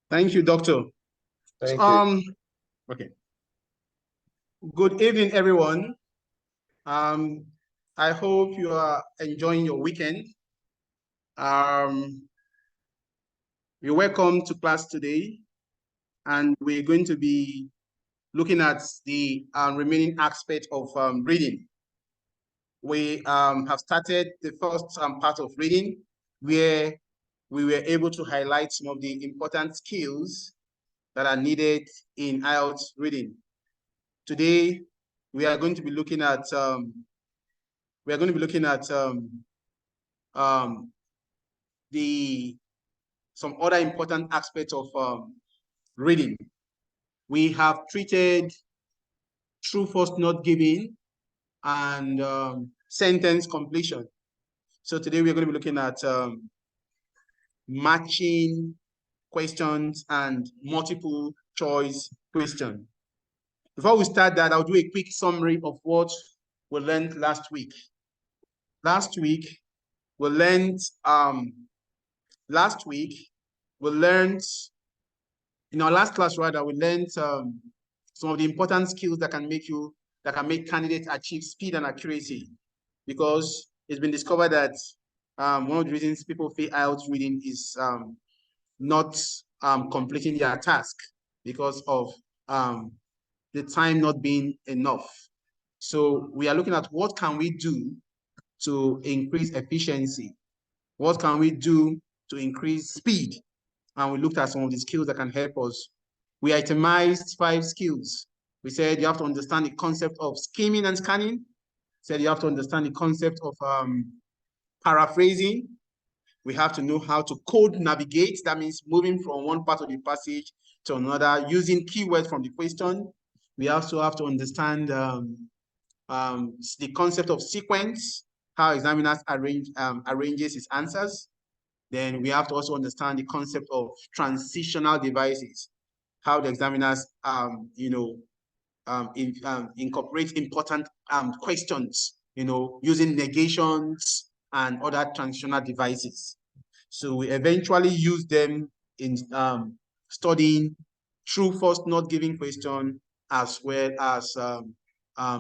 Thank you, Doctor. Thank you. Okay. Good evening, everyone. I hope you are enjoying your weekend. You're welcome to class today, and we're going to be looking at the remaining aspect of reading. We have started the first part of reading, where we were able to highlight some of the important skills that are needed in IELTS reading. Today, we are going to be looking at some other important aspects of reading. We have treated true, false, not given, and sentence completion. So today we're going to be looking at matching questions and multiple choice question. Before we start that, I'll do a quick summary of what we learned last week. Last week, we learned, in our last class rather, we learned some of the important skills that can make candidates achieve speed and accuracy, because it's been discovered that one of the reasons people fail IELTS reading is not completing their task because of the time not being enough. So we are looking at what can we do to increase efficiency? What can we do to increase speed? And we looked at some of the skills that can help us. We itemized 5 skills. We said you have to understand the concept of skimming and scanning. Said you have to understand the concept of paraphrasing. We have to know how to code navigate. That means moving from one part of the passage to another using keywords from the question. We also have to understand the concept of sequence, how examiners arranges his answers. Then we have to also understand the concept of transitional devices, how the examiners incorporate important questions, using negations and other transitional devices. So we eventually use them in studying true, false, not given question, as well as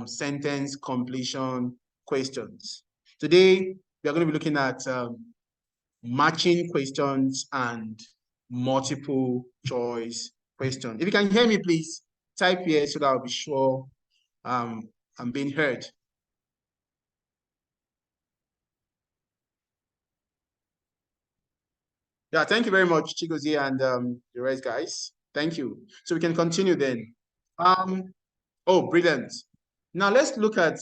sentence completion questions. Today, we are going to be looking at matching questions and multiple choice questions. If you can hear me, please type here so that I'll be sure I'm being heard. Yeah, thank you very much, Chigozie and the rest, guys. Thank you. So we can continue then. Oh, brilliant. Now let's look at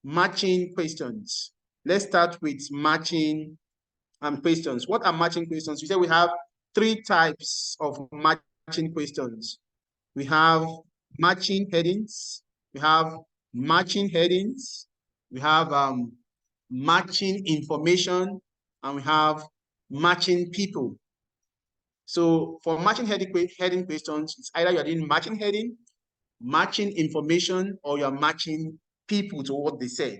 matching questions. Let's start with matching questions. What are matching questions? We said we have 3 types of matching questions. We have matching headings. We have matching headings. We have matching information, and we have matching people. So for matching heading questions, it's either you're doing matching heading, matching information, or you're matching people to what they said.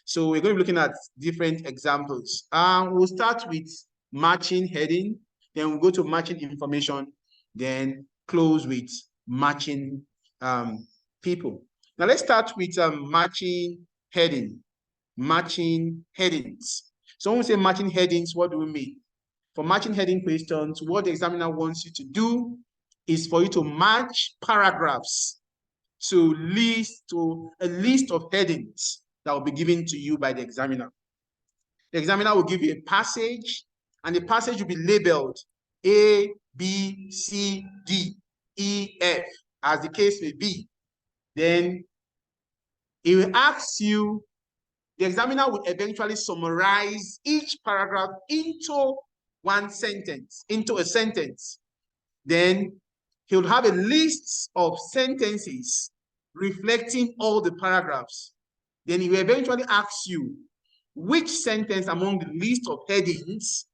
So we're going to be looking at different examples. We'll start with matching heading, then we'll go to matching information, then close with matching people. Now let's start with matching heading, matching headings. So when we say matching headings, what do we mean? For matching heading questions, what the examiner wants you to do is for you to match paragraphs to a list of headings that will be given to you by the examiner. The examiner will give you a passage, and the passage will be labeled A, B, C, D, E, F, as the case may be. Then he will ask you, the examiner will eventually summarize each paragraph into one sentence, into a sentence. Then he will have a list of sentences reflecting all the paragraphs. Then he will eventually ask you which sentence among the list of headings,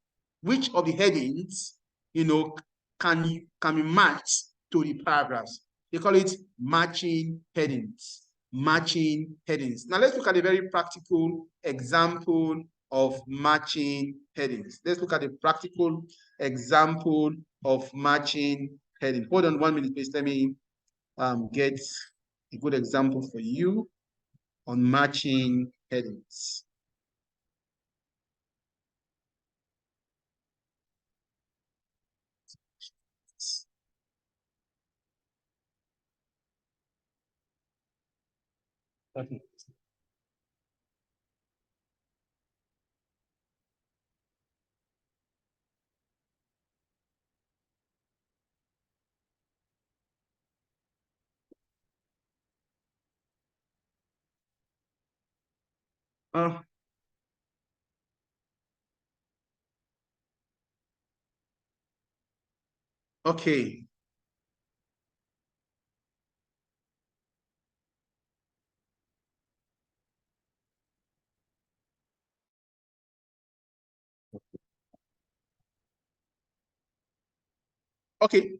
which of the headings, can be matched to the paragraphs. They call it matching headings. Matching headings. Now let's look at a very practical example of matching headings. Let's look at a practical example of matching heading. Hold on 1 minute, please. Let me get a good example for you on matching headings. Okay. Uh, okay. Okay.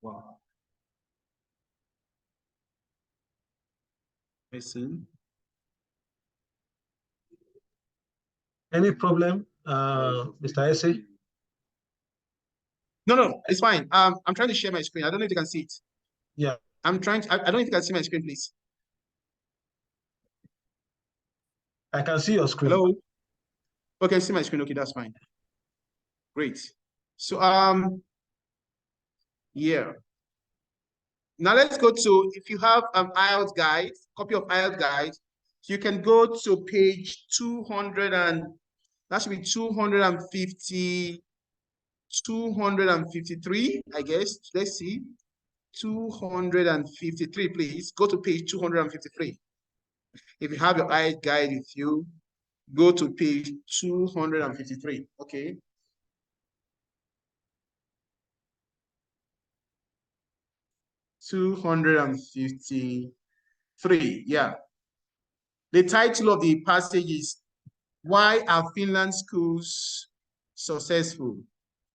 Wow. I see. Any problem, Mr. Ese? No, it's fine. I'm trying to share my screen. I don't know if you can see it. Yeah, I'm trying to, I don't know if you can see my screen, please. I can see your screen. Hello? Okay, see my screen. Okay, that's fine. Great. So, yeah. Now let's go to, if you have IELTS guide, copy of IELTS guide, you can go to page 200 and that should be 250, 253, I guess. Let's see. 253, please. Go to page 253. If you have your IELTS guide with you, go to page 253. Okay. $253. Yeah. The title of the passage is Why Are Finland Schools Successful?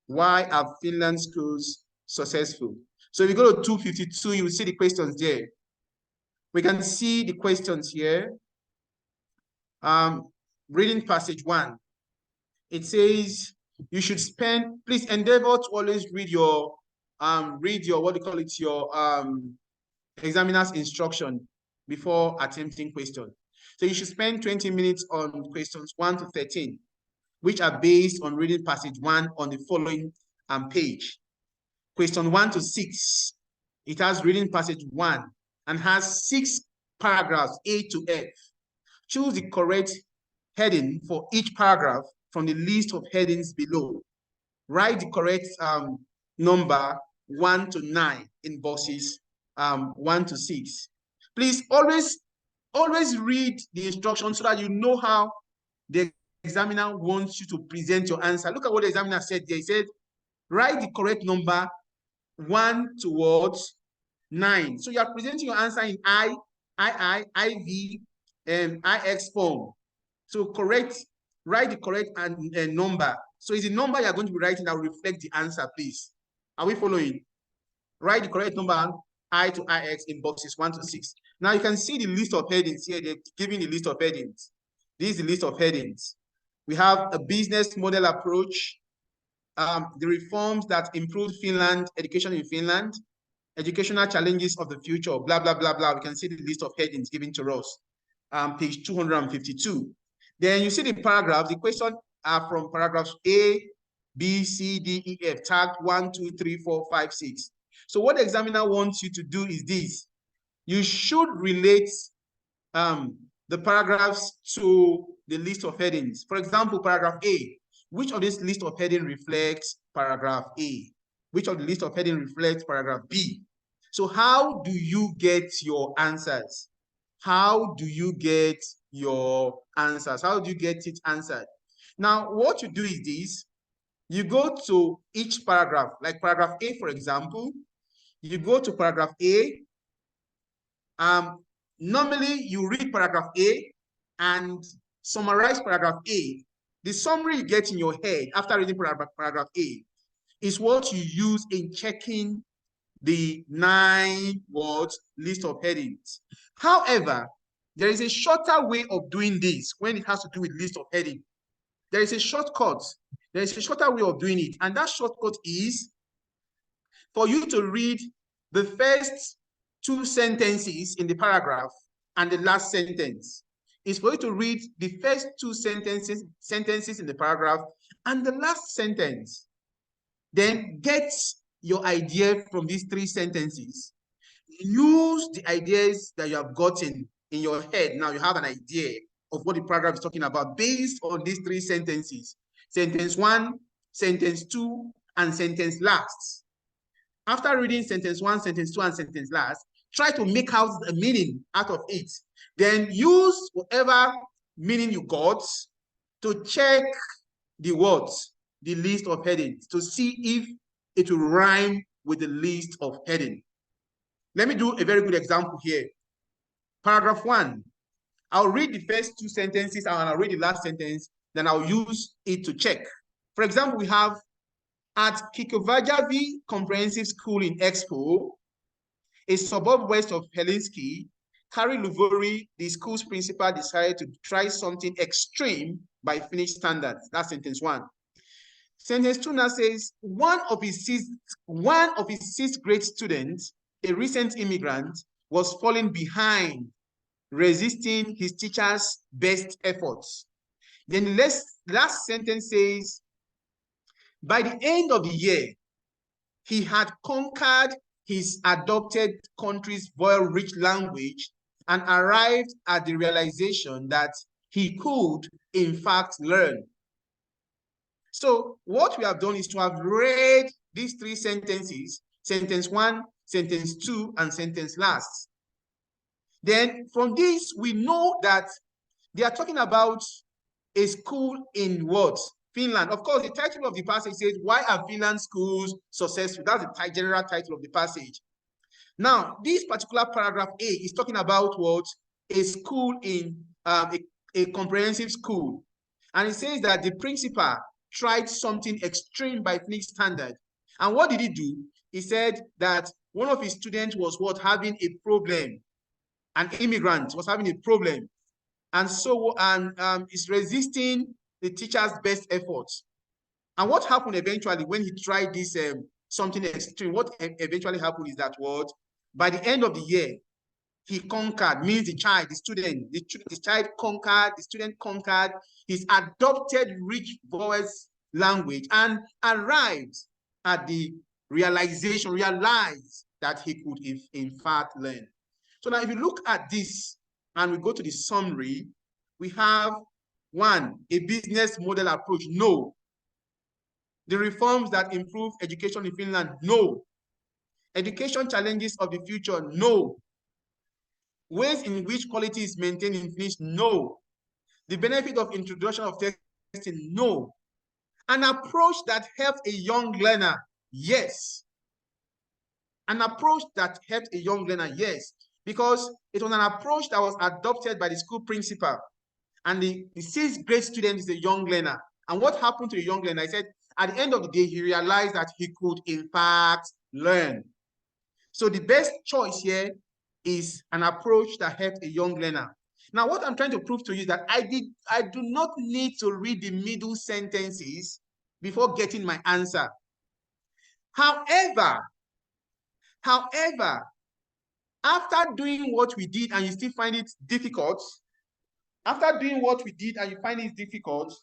Why are Finland schools successful? So if you go to 252, you will see the questions there. We can see the questions here. Reading passage 1. It says you should spend, please endeavor to always read your what do you call it, your examiner's instruction before attempting question. So you should spend 20 minutes on questions 1 to 13, which are based on reading passage 1 on the following page. Question 1 to 6, it has reading passage 1 and has 6 paragraphs A to F. Choose the correct heading for each paragraph from the list of headings below. Write the correct number 1 to 9 in boxes 1 to 6. Please always read the instructions so that you know how the examiner wants you to present your answer. Look at what the examiner said there. He said, write the correct number 1 towards 9. So you are presenting your answer in IV, and IX form. So write the correct number. So it's the number you are going to be writing that will reflect the answer, please. Are we following? Write the correct number I to IX in boxes 1 to 6. Now you can see the list of headings here. They're giving the list of headings. This is the list of headings. We have a business model approach, the reforms that improve Finland, education in Finland, educational challenges of the future, blah, blah, blah, blah. We can see the list of headings given to us, page 252. Then you see the paragraphs. The questions are from paragraphs A, B, C, D, E, F, tagged 1, 2, 3, 4, 5, 6. So what the examiner wants you to do is this. You should relate the paragraphs to the list of headings. For example, paragraph A, which of this list of heading reflects paragraph A? Which of the list of heading reflects paragraph B? So how do you get your answers? How do you get your answers? How do you get it answered? Now, what you do is this. You go to each paragraph, like paragraph A, for example. You go to paragraph A. Normally, you read paragraph A and summarize paragraph A. The summary you get in your head after reading paragraph A is what you use in checking the 9 words list of headings. However, There is a shorter way of doing this when it has to do with list of heading. There is a shortcut. There is a shorter way of doing it. And that shortcut is for you to read the first two sentences in the paragraph and the last sentence. Is for you to read the first two sentences in the paragraph and the last sentence. Then get your idea from these three sentences. Use the ideas that you have gotten in your head. Now you have an idea of what the paragraph is talking about based on these three sentences. Sentence one, sentence two, and sentence last. After reading sentence one, sentence two, and sentence last, try to make out the meaning out of it. Then use whatever meaning you got to check the words, the list of headings, to see if it will rhyme with the list of heading. Let me do a very good example here. Paragraph one, I'll read the first two sentences and I'll read the last sentence, then I'll use it to check. For example, we have, at Kikovajavi Comprehensive School in Expo, a suburb west of Helsinki, Kari Luvori, the school's principal, decided to try something extreme by Finnish standards. That's sentence one. Sentence two now says, one of his sixth grade students, a recent immigrant, was falling behind, resisting his teacher's best efforts. Then the last sentence says, by the end of the year, he had conquered his adopted country's vowel-rich language and arrived at the realization that he could, in fact, learn. So what we have done is to have read these three sentences, sentence one, sentence two, and sentence last. Then from this, we know that they are talking about a school in what? Finland. Of course, the title of the passage says, why are Finland schools successful? That's the general title of the passage. Now, this particular paragraph A is talking about what? A school in a comprehensive school. And it says that the principal tried something extreme by Finnish standard. And what did he do? He said that one of his students was what? Having a problem. An immigrant was having a problem. And so is resisting the teacher's best efforts. And what happened eventually when he tried this something extreme, what eventually happened is that what? By the end of the year, he conquered, means the child, the student, the child conquered, the student conquered his adopted rich vowels language and arrived at the realized that he could in fact learn. So now if you look at this and we go to the summary, we have one, a business model approach, no. The reforms that improve education in Finland, no. Education challenges of the future, no. Ways in which quality is maintained in Finnish, no. The benefit of introduction of testing, no. An approach that helps a young learner, yes. An approach that helps a young learner, yes. Because it was an approach that was adopted by the school principal. And the sixth grade student is a young learner. And what happened to the young learner? I said, at the end of the day, he realized that he could, in fact, learn. So the best choice here is an approach that helps a young learner. Now, what I'm trying to prove to you is that I do not need to read the middle sentences before getting my answer. However, after doing what we did and you still find it difficult, after doing what we did and you find it difficult,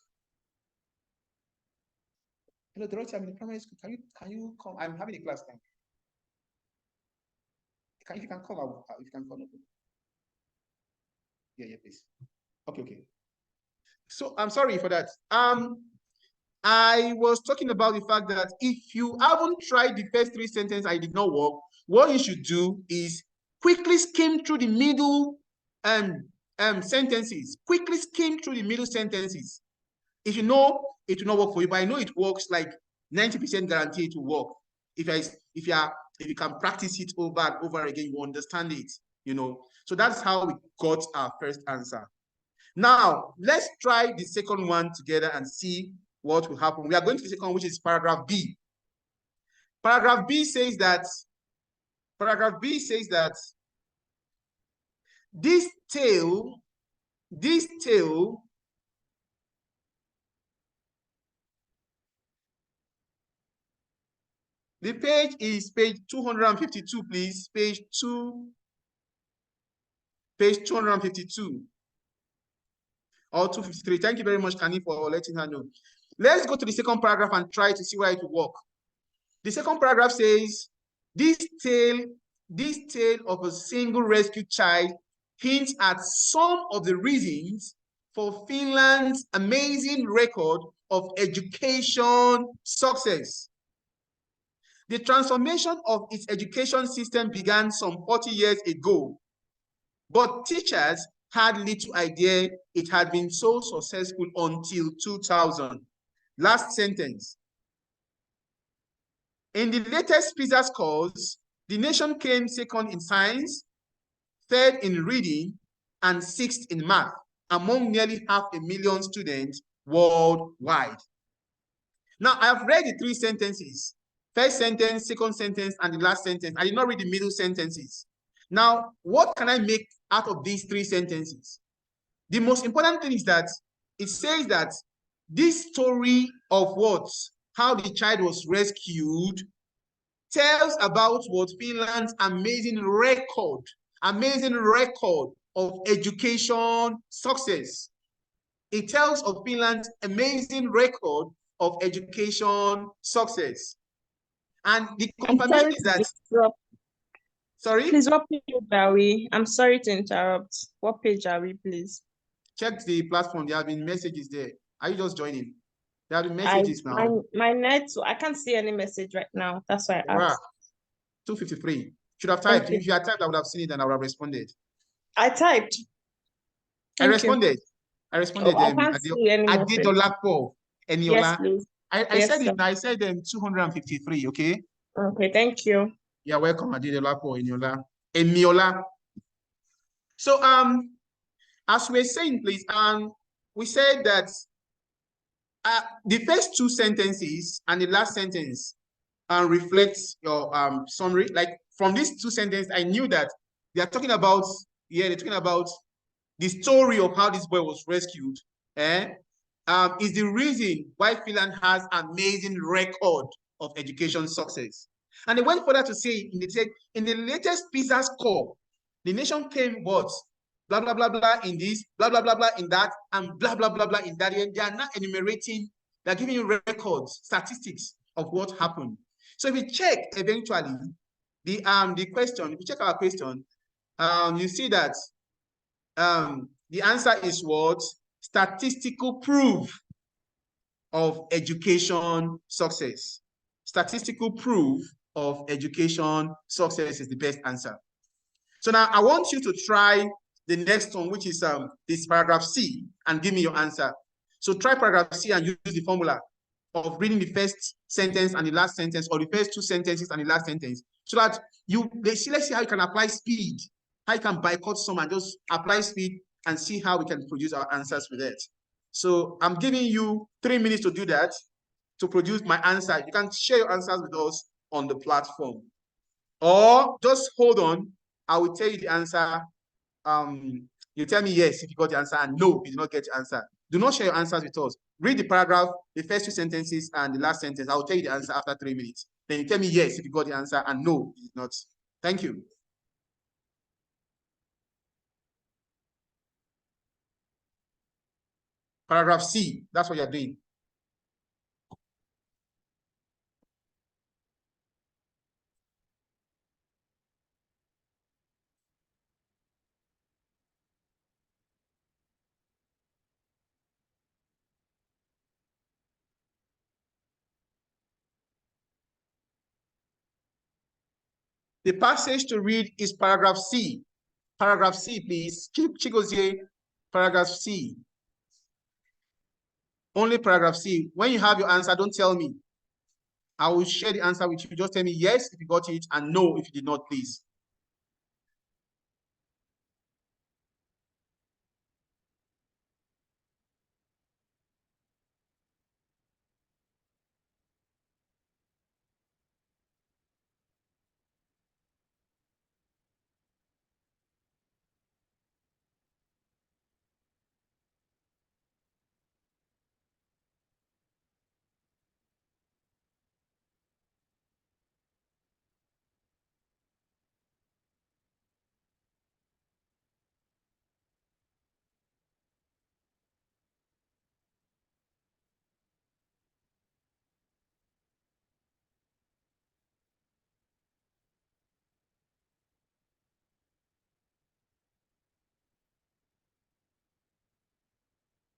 hello, Dorothy, I'm in the primary school. Can you come? I'm having a class time. If you can come, if you can come. Yeah, please. Okay. So I'm sorry for that. I was talking about the fact that if you haven't tried the first three sentences and it did not work, what you should do is quickly skim through the middle sentences. Quickly skim through the middle sentences. If you know it will not work for you, but I know it works, like 90% guarantee it will work. If you can practice it over and over again, you understand it, you know. So that's how we got our first answer. Now, let's try the second one together and see what will happen. We are going to the second one, which is paragraph B. Paragraph B says that this tale, the page is page 252, please. Page 252 or 253. Thank you very much, Kani, for letting her know. Let's go to the second paragraph and try to see where it will work. The second paragraph says, this tale of a single rescued child hints at some of the reasons for Finland's amazing record of education success. The transformation of its education system began some 40 years ago, but teachers had little idea it had been so successful until 2000. Last sentence. In the latest PISA scores, the nation came second in science, third in reading, and sixth in math, among nearly 500,000 students worldwide. Now, I have read the three sentences. First sentence, second sentence, and the last sentence. I did not read the middle sentences. Now, what can I make out of these three sentences? The most important thing is that it says that this story of what, how the child was rescued, tells about what Finland's amazing record of education success. It tells of Finland's amazing record of education success. And the confirmation is that, sorry? Please, what page are we? I'm sorry to interrupt. What page are we, please? Check the platform. There have been messages there. Are you just joining? There have been messages now. My net, I can't see any message right now. That's why I asked. 253. Should have typed. If you had typed, I would have seen it and I would have responded. I typed. I responded. I responded. I can't see any message. Adedolapo, Eniola. Yes, please. I said it. I said 253. Okay. Okay. Thank you. You're welcome, Adedolapo, Eniola. So as we're saying, please, we said that the first two sentences and the last sentence reflects your summary. Like from these two sentences, I knew that they are talking about, they're talking about the story of how this boy was rescued. Is the reason why Finland has amazing record of education success. And they went further to say, in the latest PISA score, the nation came what? Blah, blah, blah, blah in this, blah, blah, blah, blah in that, and blah, blah, blah, blah in that. And they are not enumerating, they're giving you records, statistics of what happened. So if you check eventually the question, if you check our question, you see that the answer is what? Statistical proof of education success. Statistical proof of education success is the best answer. So now I want you to try the next one, which is this paragraph C, and give me your answer. So try paragraph C and use the formula of reading the first sentence and the last sentence, or the first two sentences and the last sentence, so that let's see how you can apply speed, how you can boycott some and just apply speed and see how we can produce our answers with it. So I'm giving you 3 minutes to do that, to produce my answer. You can share your answers with us on the platform. Or just hold on, I will tell you the answer. You tell me yes if you got the answer and no if you did not get the answer. Do not share your answers with us. Read the paragraph, the first two sentences and the last sentence. I will tell you the answer after 3 minutes. Then you tell me yes if you got the answer and no, if not. Thank you. Paragraph C, that's what you're doing. The passage to read is paragraph C. Paragraph C, please. Chigozie, paragraph C. Only paragraph C. When you have your answer, don't tell me. I will share the answer with you. Just tell me yes if you got it and no if you did not, please.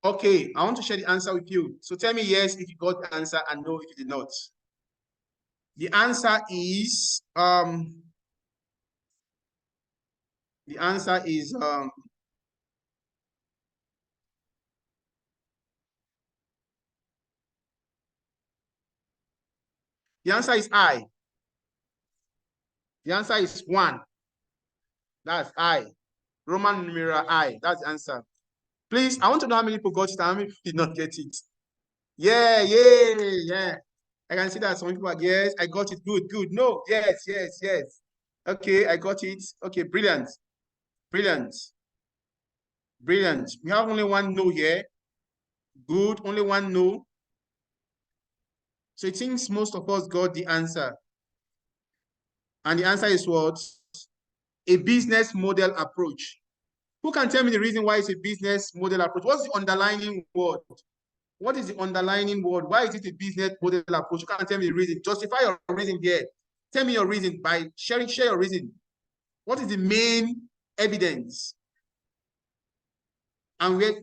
Okay, I want to share the answer with you. So tell me yes if you got the answer and no if you did not. The answer is the answer is the answer is I. The answer is 1. That's I. Roman numeral I. That's the answer. Please, I want to know how many people got it and how many people did not get it. Yeah, yeah. I can see that some people are, yes, I got it. Good, good. No, yes. Okay, I got it. Okay, brilliant. Brilliant. Brilliant. We have only one no here. Good, only one no. So it seems most of us got the answer. And the answer is what? A business model approach. Who can tell me the reason why it's a business model approach? What's the underlying word? What is the underlying word? Why is it a business model approach? You can't tell me the reason. Justify your reason there. Tell me your reason by share your reason. What is the main evidence? And we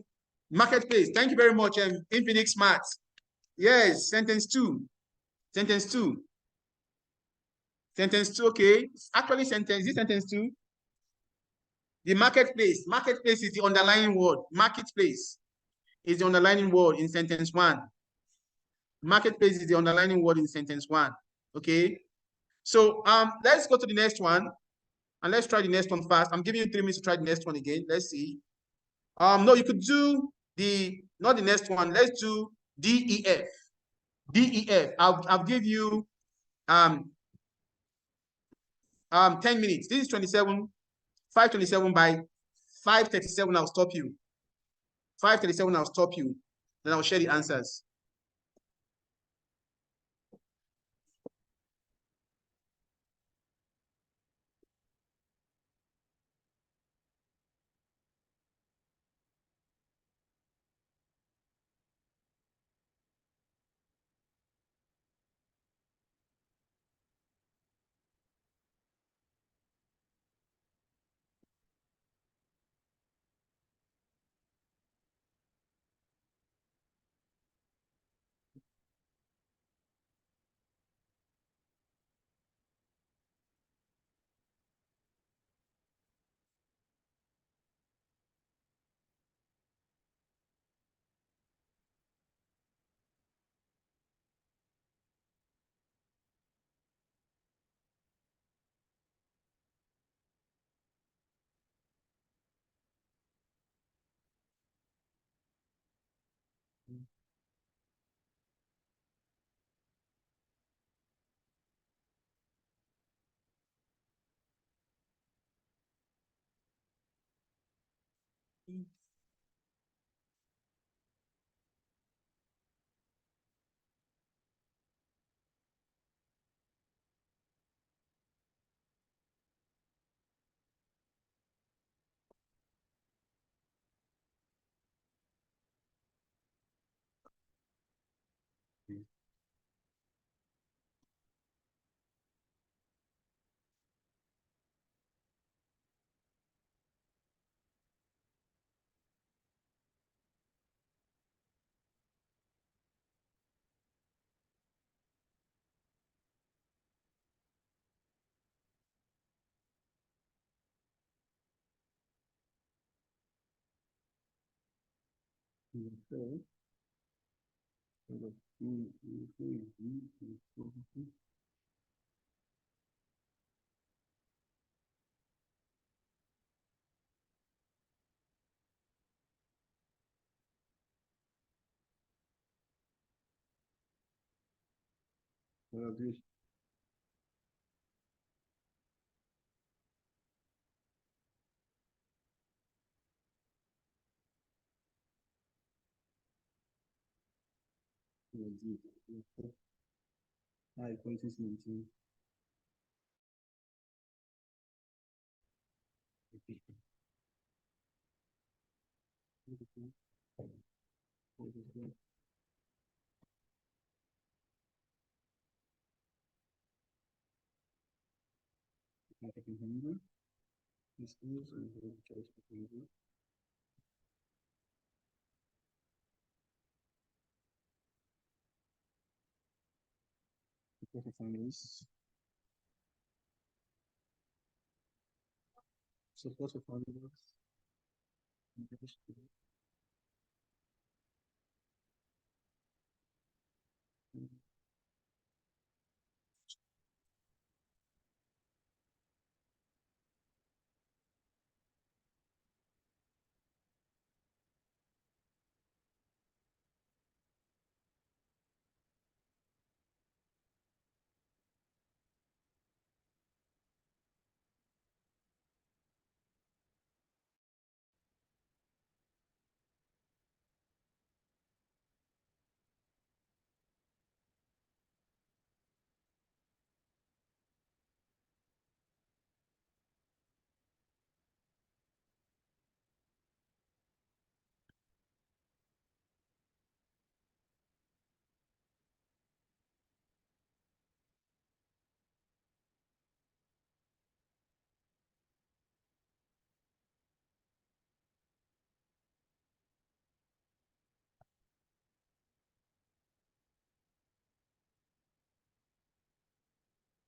marketplace. Thank you very much, Infinix Smart. Yes, sentence 2. Sentence 2. Sentence 2, okay. Actually, this sentence 2. The marketplace. Marketplace is the underlying word. Marketplace is the underlying word in sentence 1. Marketplace is the underlying word in sentence 1. Okay. So let's go to the next one. And let's try the next one fast. I'm giving you 3 minutes to try the next one again. Let's see. No, you could do not the next one. Let's do DEF. DEF. I'll give you 10 minutes. This is 27, 527 by 537. I'll stop you. 537, I'll stop you. Then I'll share the answers. Support for families. Support for families.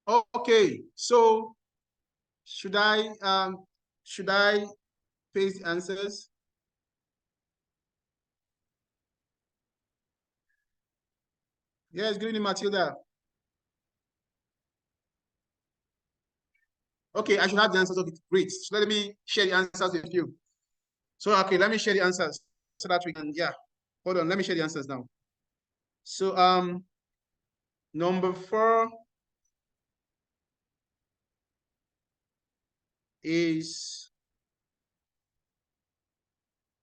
Okay, so should I paste the answers? Yes, good evening, Matilda. Okay, I should have the answers. Okay, great. So let me share the answers with you. So okay, let me share the answers so that we can, yeah. Hold on, let me share the answers now. So number 4 is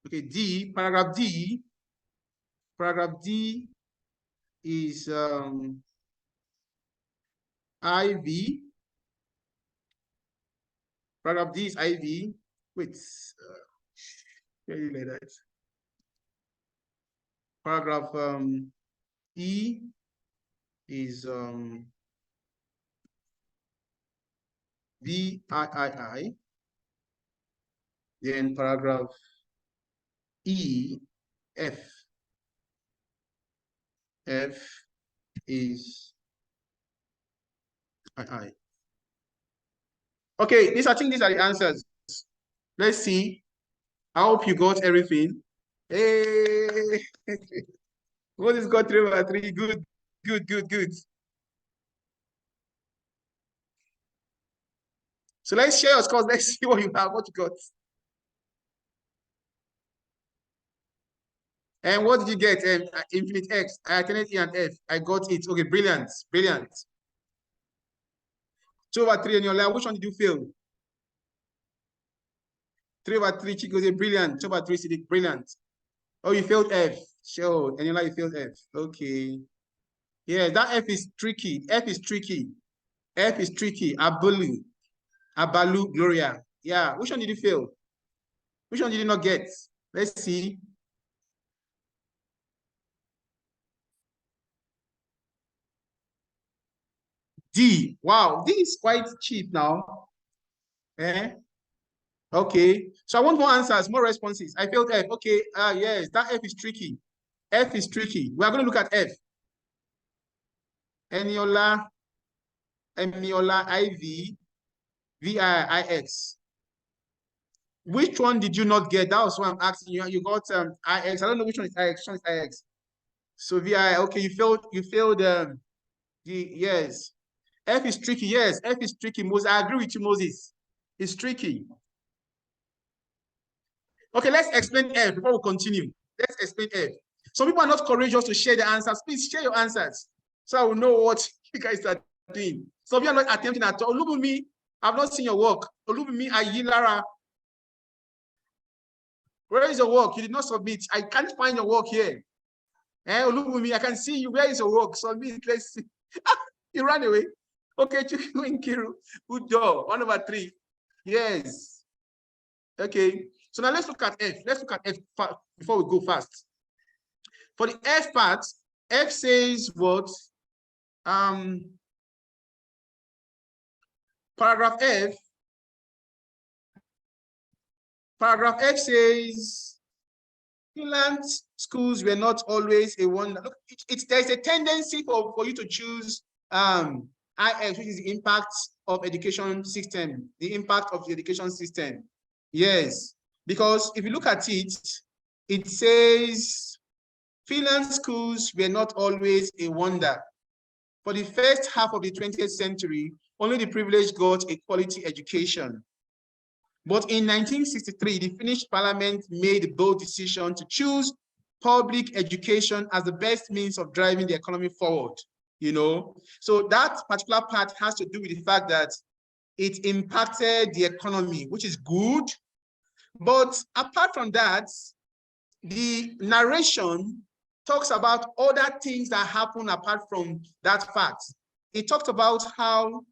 okay, D, paragraph D. Paragraph D is IV. Paragraph D is IV. Wait, like that. Paragraph E is VIII. Then paragraph E, F. F is II. Okay, I think these are the answers. Let's see. I hope you got everything. Hey, what is got 3/3? Good, good, good, good. So let's share your scores. Let's see what you have, what you got. And what did you get? Infinite X, alternate E and F. I got it. Okay, brilliant, brilliant. 2/3 in your lab. Which one did you fail? 3/3, Chico, brilliant. 2/3, Sidik, brilliant. Oh, you failed F. Sure, and you failed F. Okay. Yeah, that F is tricky. F is tricky. F is tricky. Abalu, Gloria. Yeah, which one did you fail? Which one did you not get? Let's see. D. Wow, D is quite cheap now. Eh? Okay, so I want more answers, more responses. I failed F. Okay, yes, that F is tricky. F is tricky. We are going to look at F. Eniola, IV, VIIX. Which one did you not get? That was what I'm asking you. You got IX. I don't know which one is IX. Which one is IX? So VI. Okay, you failed the yes. F is tricky. Yes, F is tricky. Moses, I agree with you, Moses. It's tricky. Okay, let's explain F before we continue. Let's explain F. Some people are not courageous to share the answers. Please share your answers so I will know what you guys are doing. Some of you are not attempting at all. Look at me. I've not seen your work. Look at me. Ayilara. Where is your work? You did not submit. I can't find your work here. Look at me. I can see you. Where is your work? Submit. Let's see. You ran away. Okay, Kiru. Good job. 1/3. Yes. Okay. So now let's look at F. Let's look at F before we go fast. For the F part, F says what? Paragraph F. Paragraph F says Finland schools were not always a one. Look, there's a tendency for you to choose IX, which is the impact of education system, the impact of the education system. Yes, because if you look at it, it says Finland schools were not always a wonder. For the first half of the 20th century, only the privileged got a quality education. But in 1963, the Finnish parliament made a bold decision to choose public education as the best means of driving the economy forward, you know. So that particular part has to do with the fact that it impacted the economy, which is good. But apart from that, the narration talks about other things that happen apart from that fact. It talked about how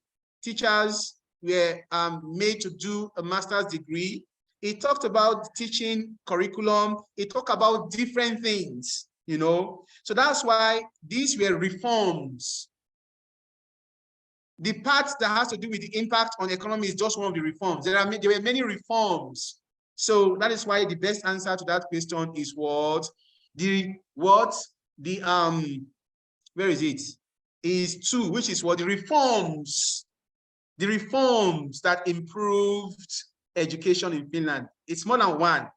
teachers were made to do a master's degree. It talked about teaching curriculum. It talked about different things, you know. So that's why these were reforms. The part that has to do with the impact on the economy is just one of the reforms. There were many reforms. So that is why the best answer to that question is what? Where is it? Is 2, which is what? The reforms that improved education in Finland. It's more than one.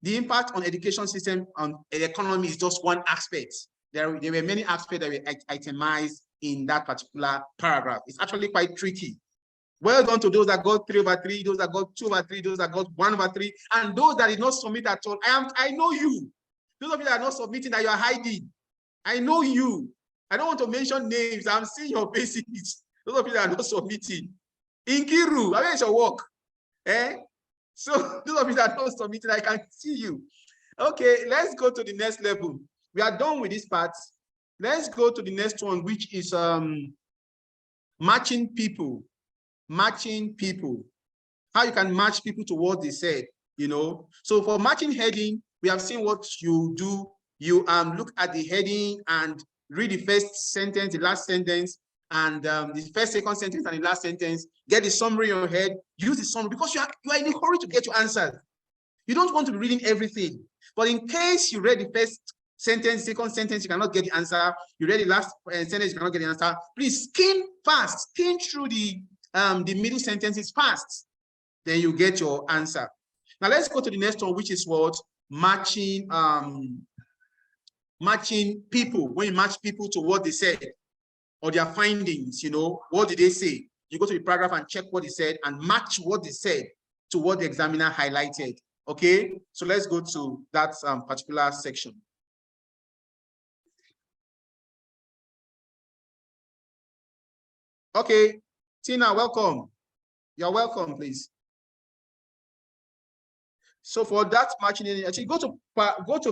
The impact on education system on the economy is just one aspect. There were many aspects that were itemized in that particular paragraph. It's actually quite tricky. Well done to those that got 3/3, those that got 2/3, those that got 1/3, and those that did not submit at all. I know you. Those of you that are not submitting, that you are hiding. I know you. I don't want to mention names. I'm seeing your faces. Those of you that are not submitting. Inkiru, where is your work? So those of you that are not submitting, I can see you. Okay, let's go to the next level. We are done with this part. Let's go to the next one, which is matching people. Matching people. How you can match people to what they said, you know. So for matching heading, we have seen what you do. You look at the heading and read the first sentence, the last sentence, and the first, second sentence, and the last sentence. Get the summary in your head. Use the summary because you are in a hurry to get your answers. You don't want to be reading everything. But in case you read the first sentence, second sentence, you cannot get the answer. You read the last sentence, you cannot get the answer. Please skim fast. Skim through the middle sentences fast. Then you get your answer. Now let's go to the next one, which is what? Matching people. When you match people to what they said or their findings, you know, what did they say? You go to the paragraph and check what they said and match what they said to what the examiner highlighted. Okay, so let's go to that particular section. Okay, Tina, welcome. You're welcome, please. So for that matching, actually go to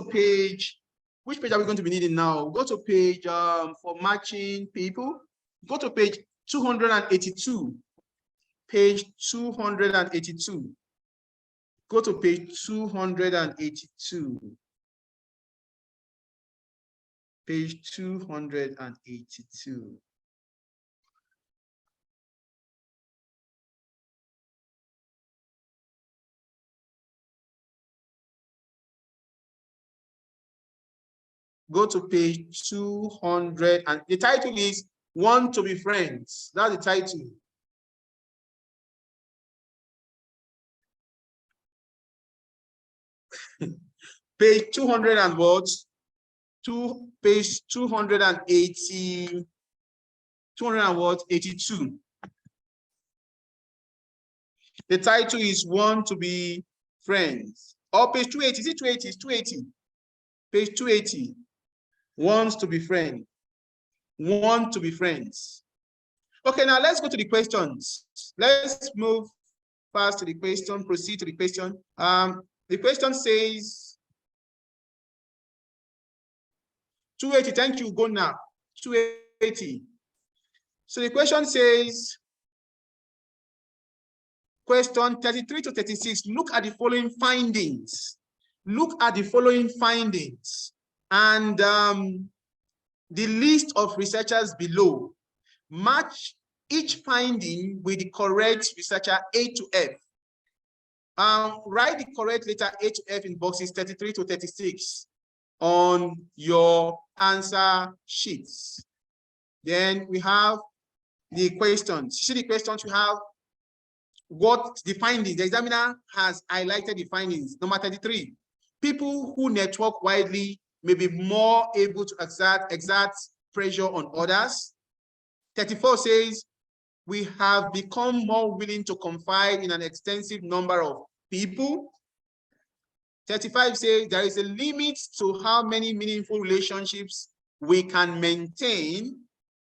page. Which page are we going to be needing now? Go to page for matching people. Go to page 282. Page 282. Go to page 282. Page 282. Go to page 200, and the title is Want to be Friends. That's the title. Page 200 and what? Page 280, 200 and what? 82. The title is Want to be Friends. Or page 280, is it 280? It's 280. Page 280. Wants to be friends. Want to be friends. Okay, now let's go to the questions. Let's move fast to the question, proceed to the question. The question says 280. Thank you. Go now. 280. So the question says, question 33 to 36. Look at the following findings. Look at the following findings. And the list of researchers below. Match each finding with the correct researcher A to F. Write the correct letter A to F in boxes 33 to 36 on your answer sheets. Then we have the questions. See the questions we have. What the findings? The examiner has highlighted the findings. Number 33. People who network widely may be more able to exert pressure on others. 34 says, we have become more willing to confide in an extensive number of people. 35 says, there is a limit to how many meaningful relationships we can maintain.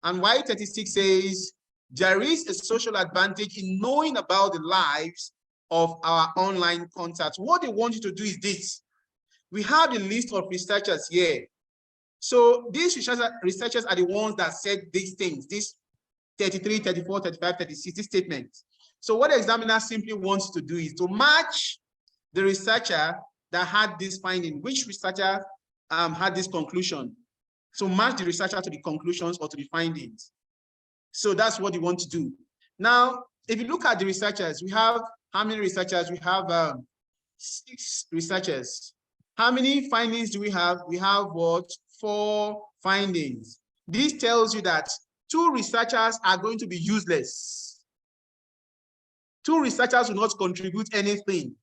And while 36 says, there is a social advantage in knowing about the lives of our online contacts. What they want you to do is this. We have a list of researchers here. So these researchers are the ones that said these things, this 33, 34, 35, 36, this statement. So what the examiner simply wants to do is to match the researcher that had this finding. Which researcher had this conclusion? So match the researcher to the conclusions or to the findings. So that's what you want to do. Now, if you look at the researchers, we have how many researchers? We have 6 researchers. How many findings do we have? We have what? 4 findings. This tells you that 2 researchers are going to be useless. 2 researchers will not contribute anything.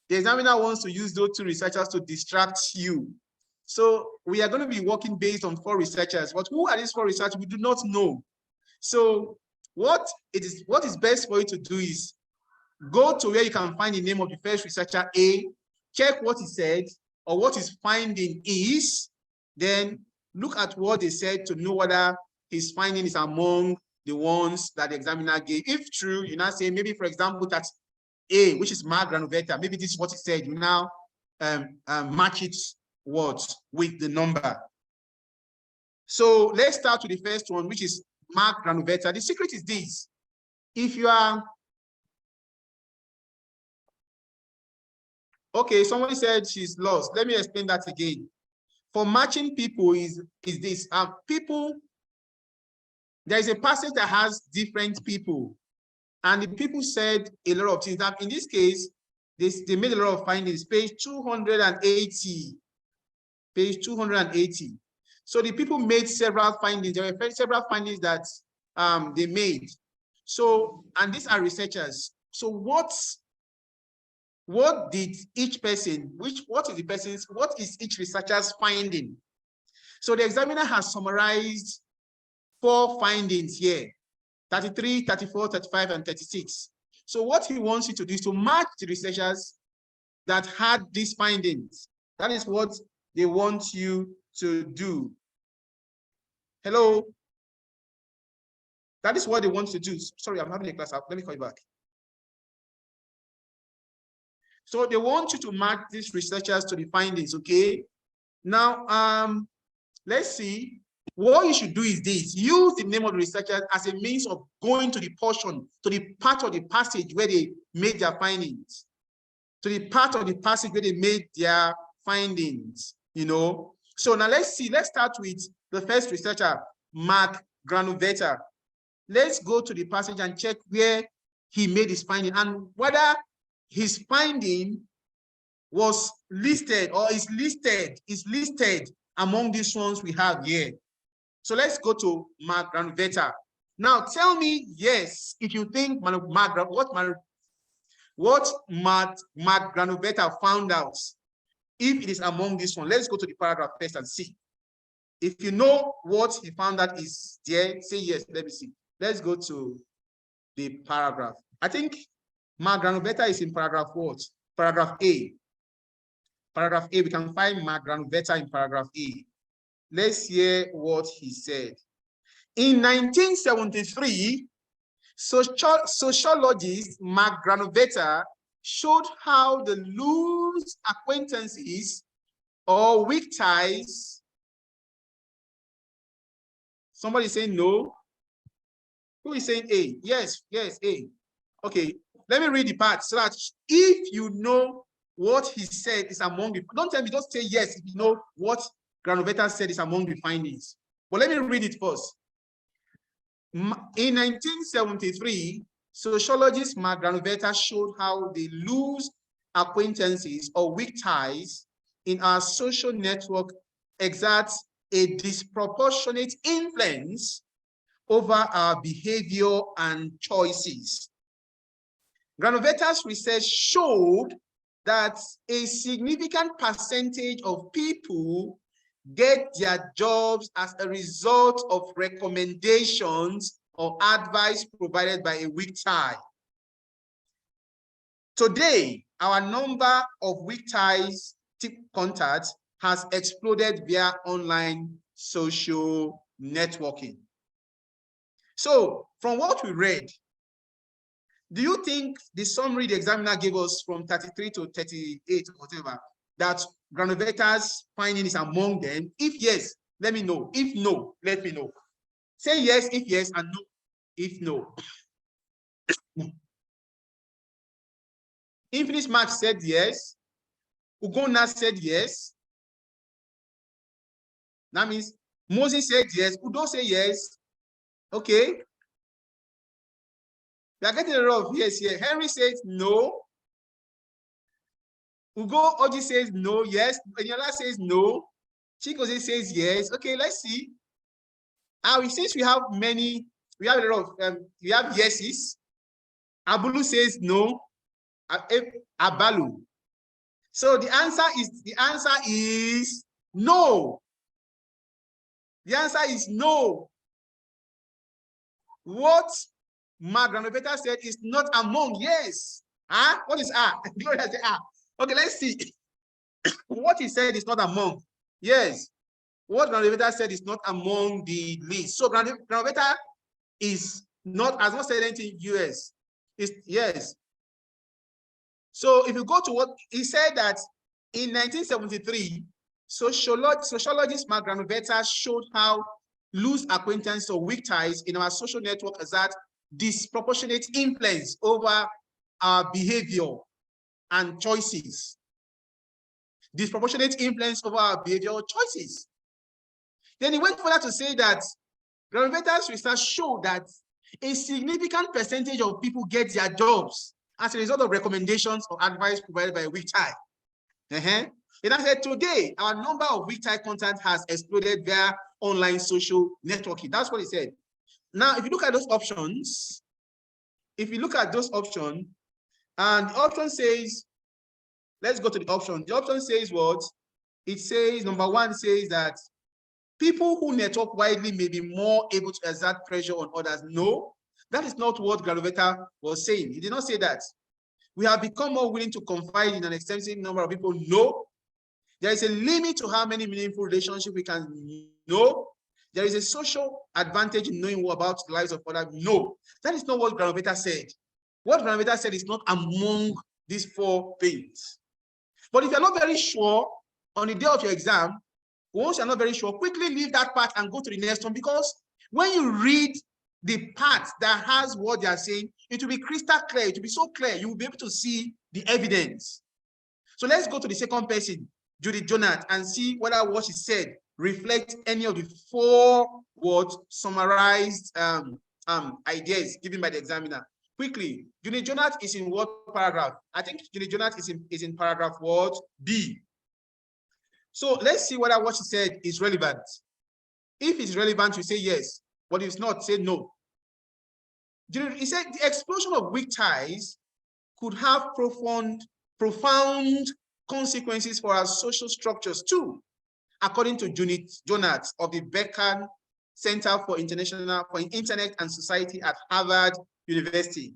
The examiner wants to use those 2 researchers to distract you. So we are going to be working based on 4 researchers. But who are these 4 researchers? We do not know. So what is best for you to do is go to where you can find the name of the first researcher A, check what he said or what his finding is, then look at what they said to know whether his finding is among the ones that the examiner gave. If true, you now say maybe, for example, that A, which is Mark Granovetter, maybe this is what he said. You now match it with the number. So let's start with the first one, which is Mark Granovetter. The secret is this. If you are, okay, somebody said she's lost. Let me explain that again. For matching people is this. People, there is a passage that has different people. And the people said a lot of things. That in this case, they made a lot of findings. Page 280. Page 280. So the people made several findings. There were several findings that they made. So, and these are researchers. So what did each person, what is each researcher's finding? So the examiner has summarized 4 findings here, 33, 34, 35, and 36. So what he wants you to do is to match the researchers that had these findings. That is what they want you to do. Hello? That is what they want to do. Sorry, I'm having a class. Let me call you back. So they want you to match these researchers to the findings, okay? Now, let's see. What you should do is this. Use the name of the researchers as a means of going to the portion, to the part of the passage where they made their findings. To the part of the passage where they made their findings, you know? So now let's see. Let's start with the first researcher, Mark Granovetter. Let's go to the passage and check where he made his finding and whether his finding was listed or is listed among these ones we have here. So let's go to Mark Granovetter. Now tell me, yes, if you think what Mark Granovetter found out, if it is among this one. Let's go to the paragraph first and see. If you know what he found out is there, say yes. Let me see. Let's go to the paragraph. I think Mark Granovetter is in paragraph what? Paragraph A. Paragraph A, we can find Mark Granovetter in paragraph A. Let's hear what he said. In 1973, sociologist Mark Granovetter showed how the loose acquaintances or weak ties. Somebody is saying no. Who is saying A? Yes, A. Okay, let me read the part so that if you know what he said is among the, don't tell me, just say yes if you know what Granovetter said is among the findings. But let me read it first. In 1973, sociologist Mark Granovetter showed how the loose acquaintances or weak ties in our social network exert a disproportionate influence over our behavior and choices. Granovetter's research showed that a significant percentage of people get their jobs as a result of recommendations or advice provided by a weak tie. Today, our number of weak ties contacts has exploded via online social networking. So, from what we read, do you think the summary the examiner gave us from 33 to 38 or whatever, that Granovetter's finding is among them? If yes, let me know. If no, let me know. Say yes if yes, and no if no. Infinite Match said yes. Ugonna said yes. That means Moses said yes. Udo said yes. Okay. We are getting a lot of yes here. Henry says no. Ugo Oji says no, yes. Eniola says no. Chigozie says yes. Okay, let's see. Since we have many, we have a lot of we have yeses. Abulu says no. Abalu. So the answer is no. The answer is no. What Mark Granovetter said is not among. Yes. Huh? What is Gloria said Okay, let's see. What he said is not among. Yes. What Granovetter said is not among the list. So Granovetter is not, has not said anything US. Yes. So if you go to what he said, that in 1973, sociologist Mark Granovetter showed how loose acquaintance or weak ties in our social network exert disproportionate influence over our behavior and choices. Disproportionate influence over our behavior or choices. Then he went further to say that Granovetter's research showed that a significant percentage of people get their jobs as a result of recommendations or advice provided by a weak tie. And I said, today, our number of weak tie content has exploded via online social networking. That's what he said. Now, if you look at those options, and the option says, let's go to the option. The option says what? It says, number one says that people who network widely may be more able to exert pressure on others. No, that is not what Granovetter was saying. He did not say that. We have become more willing to confide in an extensive number of people. No. There is a limit to how many meaningful relationships we can know. There is a social advantage in knowing more about the lives of others. No, that is not what Granovetter said. What Granovetter said is not among these four things. But if you're not very sure on the day of your exam, once you're not very sure, quickly leave that part and go to the next one, because when you read the part that has what they are saying, it will be crystal clear. It will be so clear. You will be able to see the evidence. So let's go to the second person, Judith Jonath, and see whether what she said reflects any of the four words summarized ideas given by the examiner. Quickly, Judith Jonath is in what paragraph? I think Judith Jonath is in paragraph what? B. So let's see whether what she said is relevant. If it's relevant, you say yes. But if it's not, say no. He said the explosion of weak ties could have profound consequences for our social structures too, according to Judith Jonath of the Bekan Center for Internet and Society at Harvard University.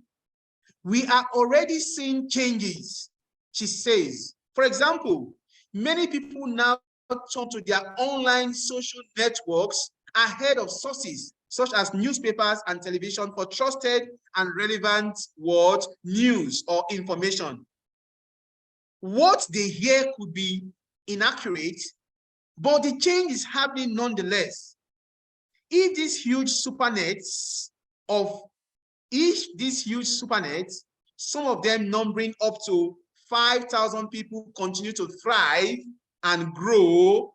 We are already seeing changes, she says. For example, many people now turn to their online social networks ahead of sources such as newspapers and television for trusted and relevant news or information. What they hear could be inaccurate, but the change is happening nonetheless. If these huge supernets, some of them numbering up to 5,000 people, continue to thrive and grow,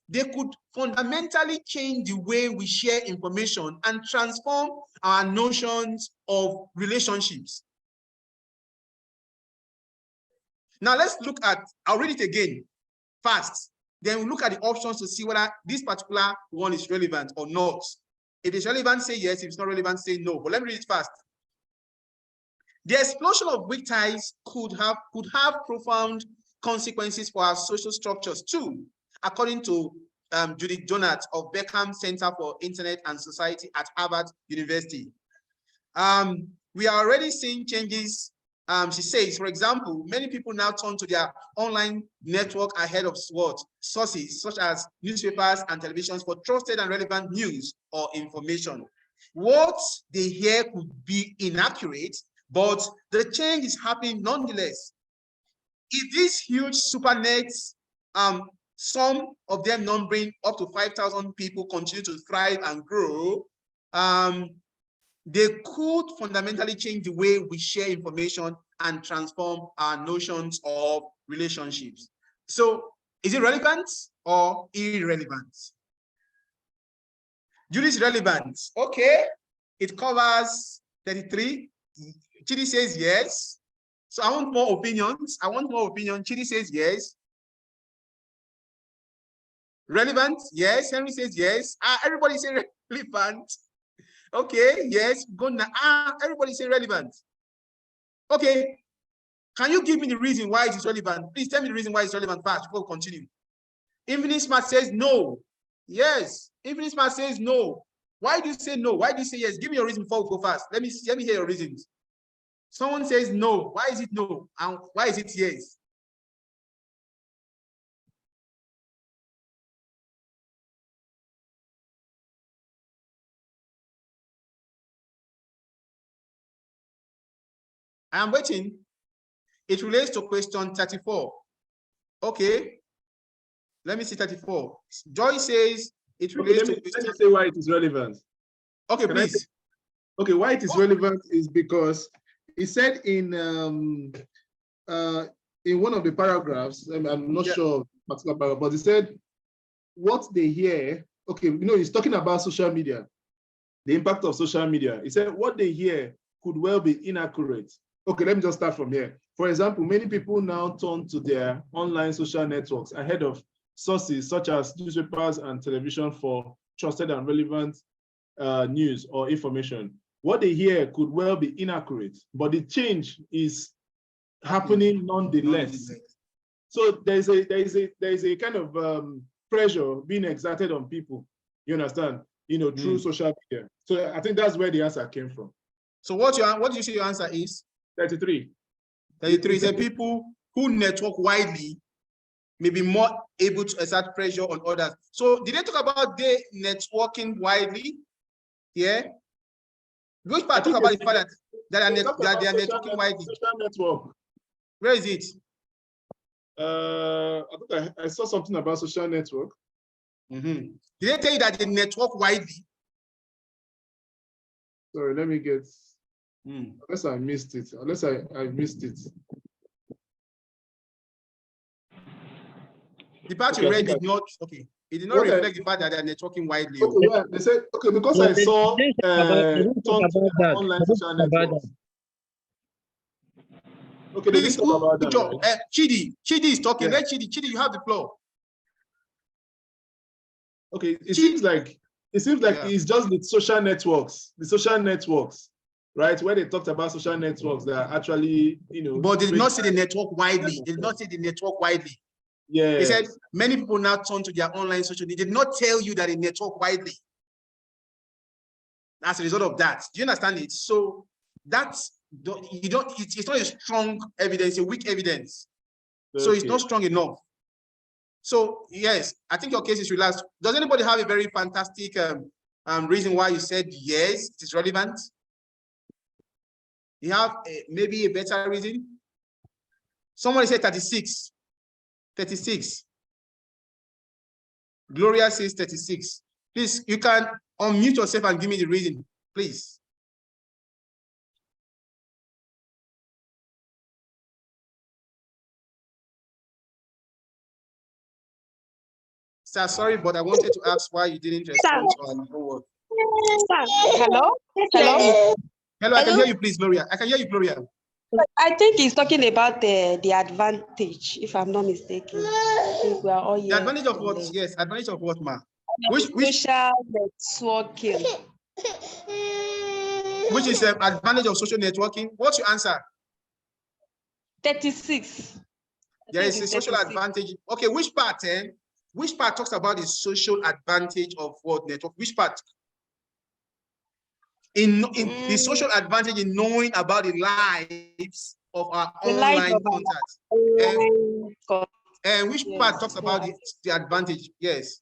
they could fundamentally change the way we share information and transform our notions of relationships. Now let's look at, I'll read it again fast. Then we'll look at the options to see whether this particular one is relevant or not. If it's relevant, say yes. If it's not relevant, say no. But let me read it fast. The explosion of weak ties could have profound consequences for our social structures too, according to Judith Donat of Beckham Center for Internet and Society at Harvard University. We are already seeing changes. She says, for example, many people now turn to their online network ahead of what? Sources such as newspapers and televisions for trusted and relevant news or information. What they hear could be inaccurate, but the change is happening nonetheless. If these huge super nets, some of them numbering up to 5,000 people, continue to thrive and grow, they could fundamentally change the way we share information and transform our notions of relationships. So, is it relevant or irrelevant? Julie is relevant. Okay, it covers 33. Chidi says yes. So I want more opinions. Chidi says yes. Relevant? Yes. Henry says yes. Everybody say relevant. Okay, yes. Go now. Everybody say relevant. Okay. Can you give me the reason why it is relevant? Please tell me the reason why it's relevant first before we continue. Infinite Smart says no. Yes. Infinite Smart says no. Why do you say no? Why do you say yes? Give me your reason before we go fast. Let me hear your reasons. Someone says no. Why is it no? And why is it yes? I am waiting. It relates to question 34. Okay. Let me see 34. Joy says it relates to question. Let me say why it is relevant. Okay, please. Okay, why it is relevant is because it said in one of the paragraphs, I'm not sure of the particular paragraph, but it said what they hear. Okay, he's talking about social media, the impact of social media. He said what they hear could well be inaccurate. Okay, let me just start from here. For example, many people now turn to their online social networks ahead of sources such as newspapers and television for trusted and relevant news or information. What they hear could well be inaccurate, but the change is happening nonetheless. So there is a kind of pressure being exerted on people. You understand? Through social media. So I think that's where the answer came from. So what do you say your answer is? 33. 33 is people who network widely may be more able to exert pressure on others. So did they talk about they networking widely? Yeah. Which part talk about the fact that they are networking widely? Social network. Where is it? I think I saw something about social network. Did they tell you that they network widely? Sorry, let me get. Unless I missed it. Unless I missed it. The part you read did not. Okay, it did not reflect the fact that they are networking widely. Okay, yeah, they said because I saw online social networks. Okay, please, talk about that, right? Chidi is talking. Let Chidi, you have the floor. Okay, it seems like it's just the social networks, right? Where they talked about social networks that are actually, But they did not say the network widely. They did not say the network widely. Yeah. They said many people now turn to their online social. They did not tell you that they network widely. As a result of that, do you understand it? So that's it's not a strong evidence, a weak evidence. Okay. So it's not strong enough. So yes, I think your case is relaxed. Does anybody have a very fantastic reason why you said yes, it is relevant? You have maybe a better reason? Someone said 36. 36. Gloria says 36. Please, you can unmute yourself and give me the reason, please. Sir, sorry, but I wanted to ask why you didn't respond to our homework. Hello? Hello? Hello, I can hear you, please, Gloria. I can hear you, Gloria. I think he's talking about the advantage, if I'm not mistaken. I think we are all here. The advantage of what? Yes, advantage of what, ma? Which social networking. which is advantage of social networking. What's your answer? 36. There I is think a it's social 36. advantage. Okay, which part? Which part talks about the social advantage of what network? Which part? In the social advantage in knowing about the lives of our The life online of our contacts. online And which Yes, part talks about yeah. the advantage? Yes.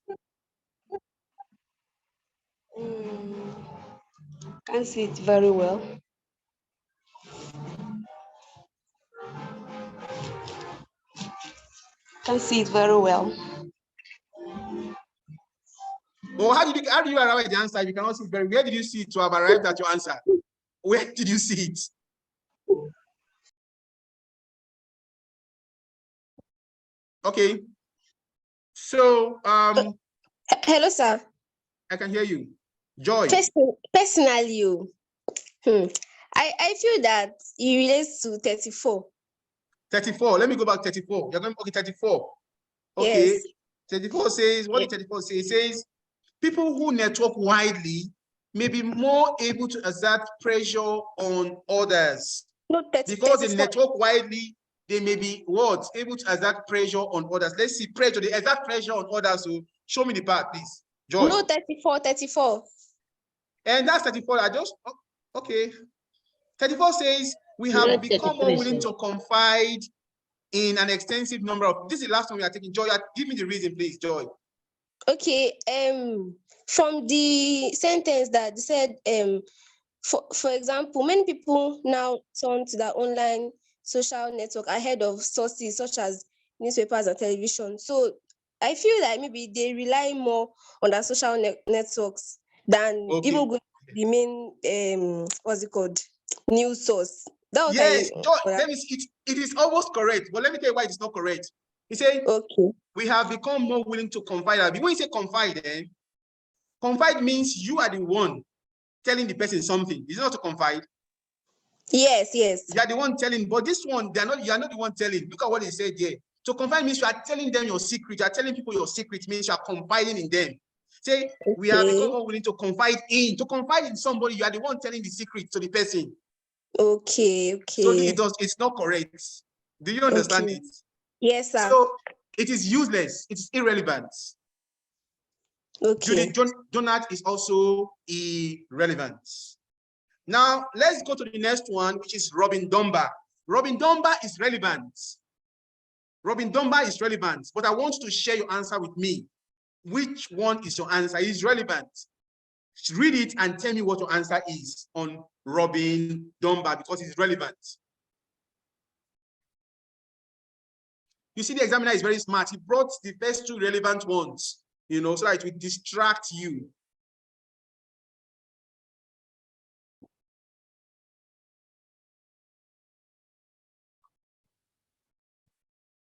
Can't see it very well. Can't see it very well. Well, how did you arrive at the answer? You cannot see it very. Where did you see it to have arrived at your answer? Where did you see it? Okay. So Hello, sir. I can hear you. Joy. Personally, I feel that it relates to 34. 34. Let me go back 34. You're going okay, 34. Okay. Yes. 34 says, what did 34 say? It says people who network widely may be more able to exert pressure on others. No, Because they 34. network widely, they may be what? Able to exert pressure on others. Let's see pressure. They exert pressure on others. So show me the part, please. Joy. No, 34. And that's 34. Okay. 34 says we have become more willing to confide in an extensive number of. This is the last one we are taking. Joy, give me the reason, please, Joy. Okay. From the sentence that said, for example, many people now turn to the online social network ahead of sources such as newspapers and television. So I feel like maybe they rely more on the social networks than even going to the main what's it called, news source. That was yes, Joy, let me see, it is almost correct, but let me tell you why it's not correct. He said, okay, we have become more willing to confide. When you say confide, confide means you are the one telling the person something. Is it not to confide? Yes. You are the one telling, but this one, you are not the one telling. Look at what he said here. To confide means you are telling them your secret. You are telling people your secret means you are confiding in them. Say, we have become more willing to confide in. To confide in somebody, you are the one telling the secret to the person. Okay. So it's not correct. Do you understand it? Yes, sir. So it is useless. It's irrelevant. Okay. Judy Donut is also irrelevant. Now let's go to the next one, which is Robin Dunbar. Robin Dunbar is relevant. Robin Dunbar is relevant, but I want you to share your answer with me. Which one is your answer? Is relevant. Read it and tell me what your answer is on Robin Dunbar because it's relevant. You see, the examiner is very smart. He brought the first two relevant ones, so that it will distract you.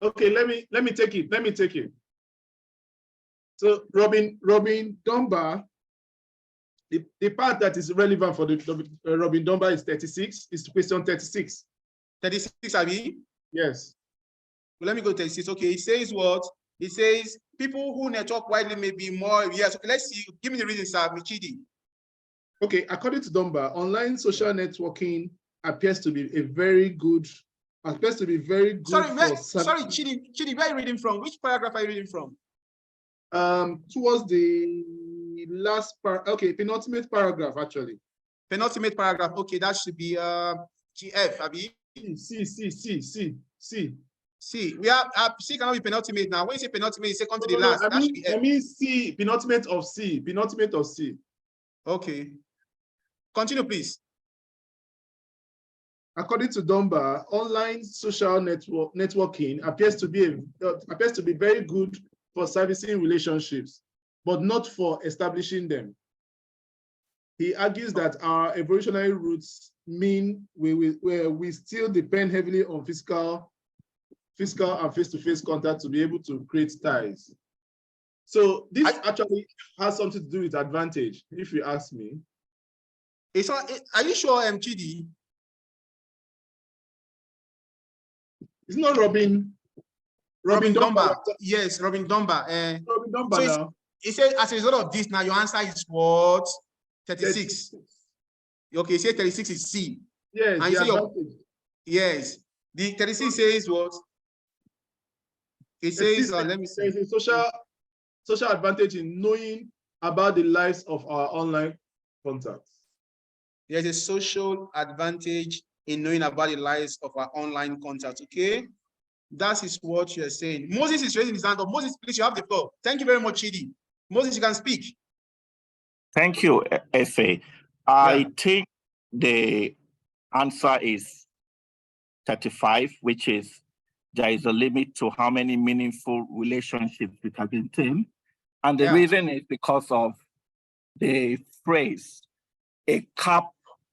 Okay, let me take it. So Robin Dunbar, the part that is relevant for the Robin Dunbar is 36. Is question 36. 36, Abi? Yes. Well, let me go to 36. Okay, it says what? It says people who network widely may be more. Yes. Okay, let's see. Give me the reason, sir. Michidi. Okay, according to Dunbar, online social networking appears to be very good. Sorry, Chidi, where are you reading from? Which paragraph are you reading from? Towards the last part. Okay, penultimate paragraph, actually. Penultimate paragraph. Okay, that should be GF, Abi. C. We have C cannot be penultimate now. When you say penultimate, it's second to the last. That should be F. I mean C, penultimate of C. Okay. Continue, please. According to Dunbar, online social networking appears to be very good for servicing relationships, but not for establishing them. He argues that our evolutionary roots mean we still depend heavily on physical and face-to-face contact to be able to create ties. So this actually has something to do with advantage, if you ask me. Are you sure, Chidi? It's not Robin Dunbar. Yes, Robin Dunbar. Robin Dunbar now. It says as a result of this, now your answer is what? 36. Okay, say 36 is C. Yes, And you the say your, advantage. yes. The 36 says what? It says, let me see. There's a social advantage in knowing about the lives of our online contacts. There's a social advantage in knowing about the lives of our online contacts. Okay, that is what you're saying. Moses is raising his hand up. Moses, please, you have the floor. Thank you very much, Chidi. Moses, you can speak. Thank you, Efe. I think the answer is 35, which is there is a limit to how many meaningful relationships we can maintain. And the reason is because of the phrase, a cap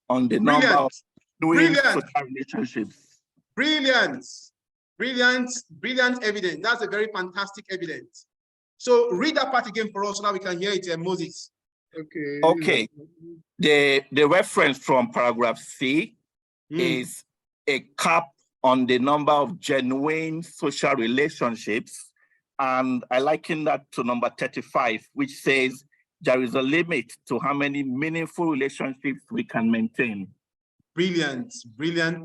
on the number of doing social relationships. Brilliant. Brilliant evidence. That's a very fantastic evidence. So read that part again for us so that we can hear it, Moses. Okay. The reference from paragraph C is a cap on the number of genuine social relationships. And I liken that to number 35, which says there is a limit to how many meaningful relationships we can maintain. Brilliant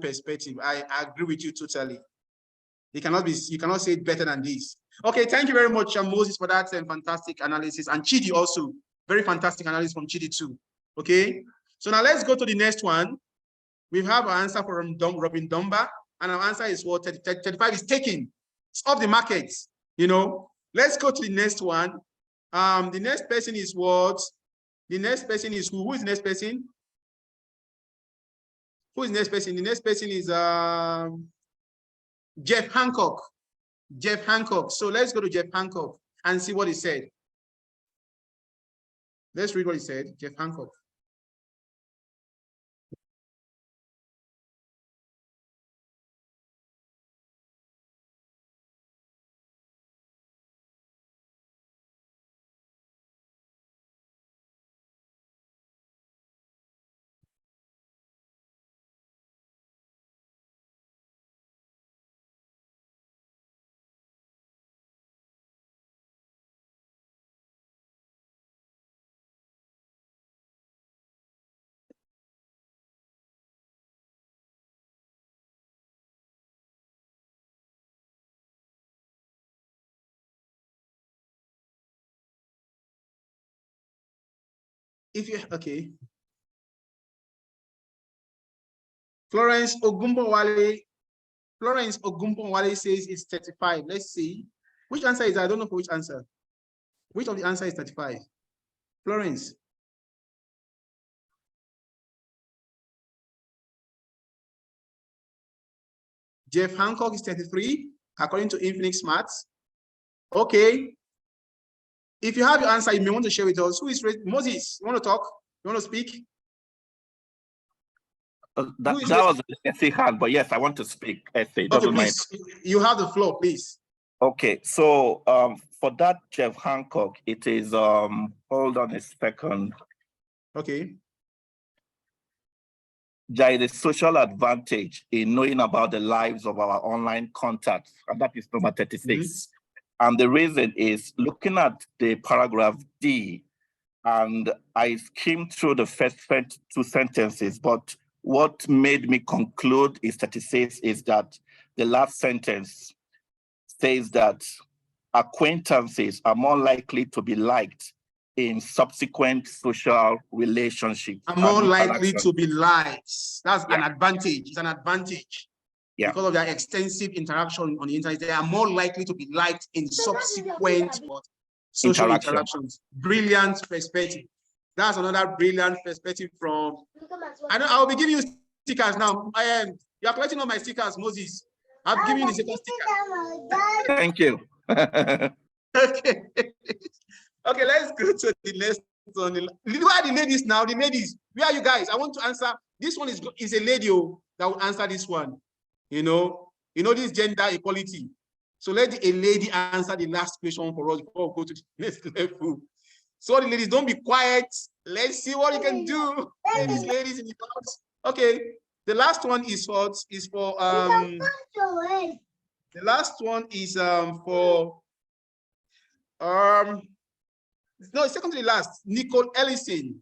perspective. I agree with you totally. You cannot say it better than this. Okay, thank you very much, Moses, for that fantastic analysis. And Chidi also, very fantastic analysis from Chidi too. Okay, so now let's go to the next one. We have an answer from Robin Dumba, and our answer is what? 35 is taken. It's off the market, you know. Let's go to the next one. The next person is what? The next person is who? Who is the next person? Who is the next person? The next person is Jeff Hancock. Jeff Hancock. So let's go to Jeff Hancock and see what he said. Let's read what he said. Jeff Hancock. Okay. Florence Ogumbowale says it's 35. Let's see. Which answer is that? I don't know for which answer. Which of the answer is 35? Florence. Jeff Hancock is 33, according to Infinix Smarts. Okay. If you have your answer, you may want to share with us. Who is Moses? You want to talk? You want to speak? That was an essay hand, but yes, I want to speak. Essay, doesn't mind. You have the floor, please. Okay, so for that Jeff Hancock, it is hold on a second. Okay. There is a social advantage in knowing about the lives of our online contacts, and that is number 36. And the reason is looking at the paragraph D, and I skimmed through the first two sentences, but what made me conclude is 36 is that the last sentence says that acquaintances are more likely to be liked in subsequent social relationships. Are more likely to be liked. That's an advantage. It's an advantage. Because of their extensive interaction on the internet, they are more likely to be liked in subsequent social interactions. Brilliant perspective. That's another brilliant perspective from. I'll be giving you stickers now. You are collecting all my stickers, Moses. I've given you the second sticker. Thank you. Okay. Okay, let's go to the next one. Who are the ladies now? The ladies, where are you guys? I want to answer. This one is a lady that will answer this one. You know this gender equality. So let a lady answer the last question for us before we go to the next level. So the ladies, don't be quiet. Let's see what you can do. Ladies in the house. Okay. The last one is for the last one is for no, second to the last, Nicole Ellison.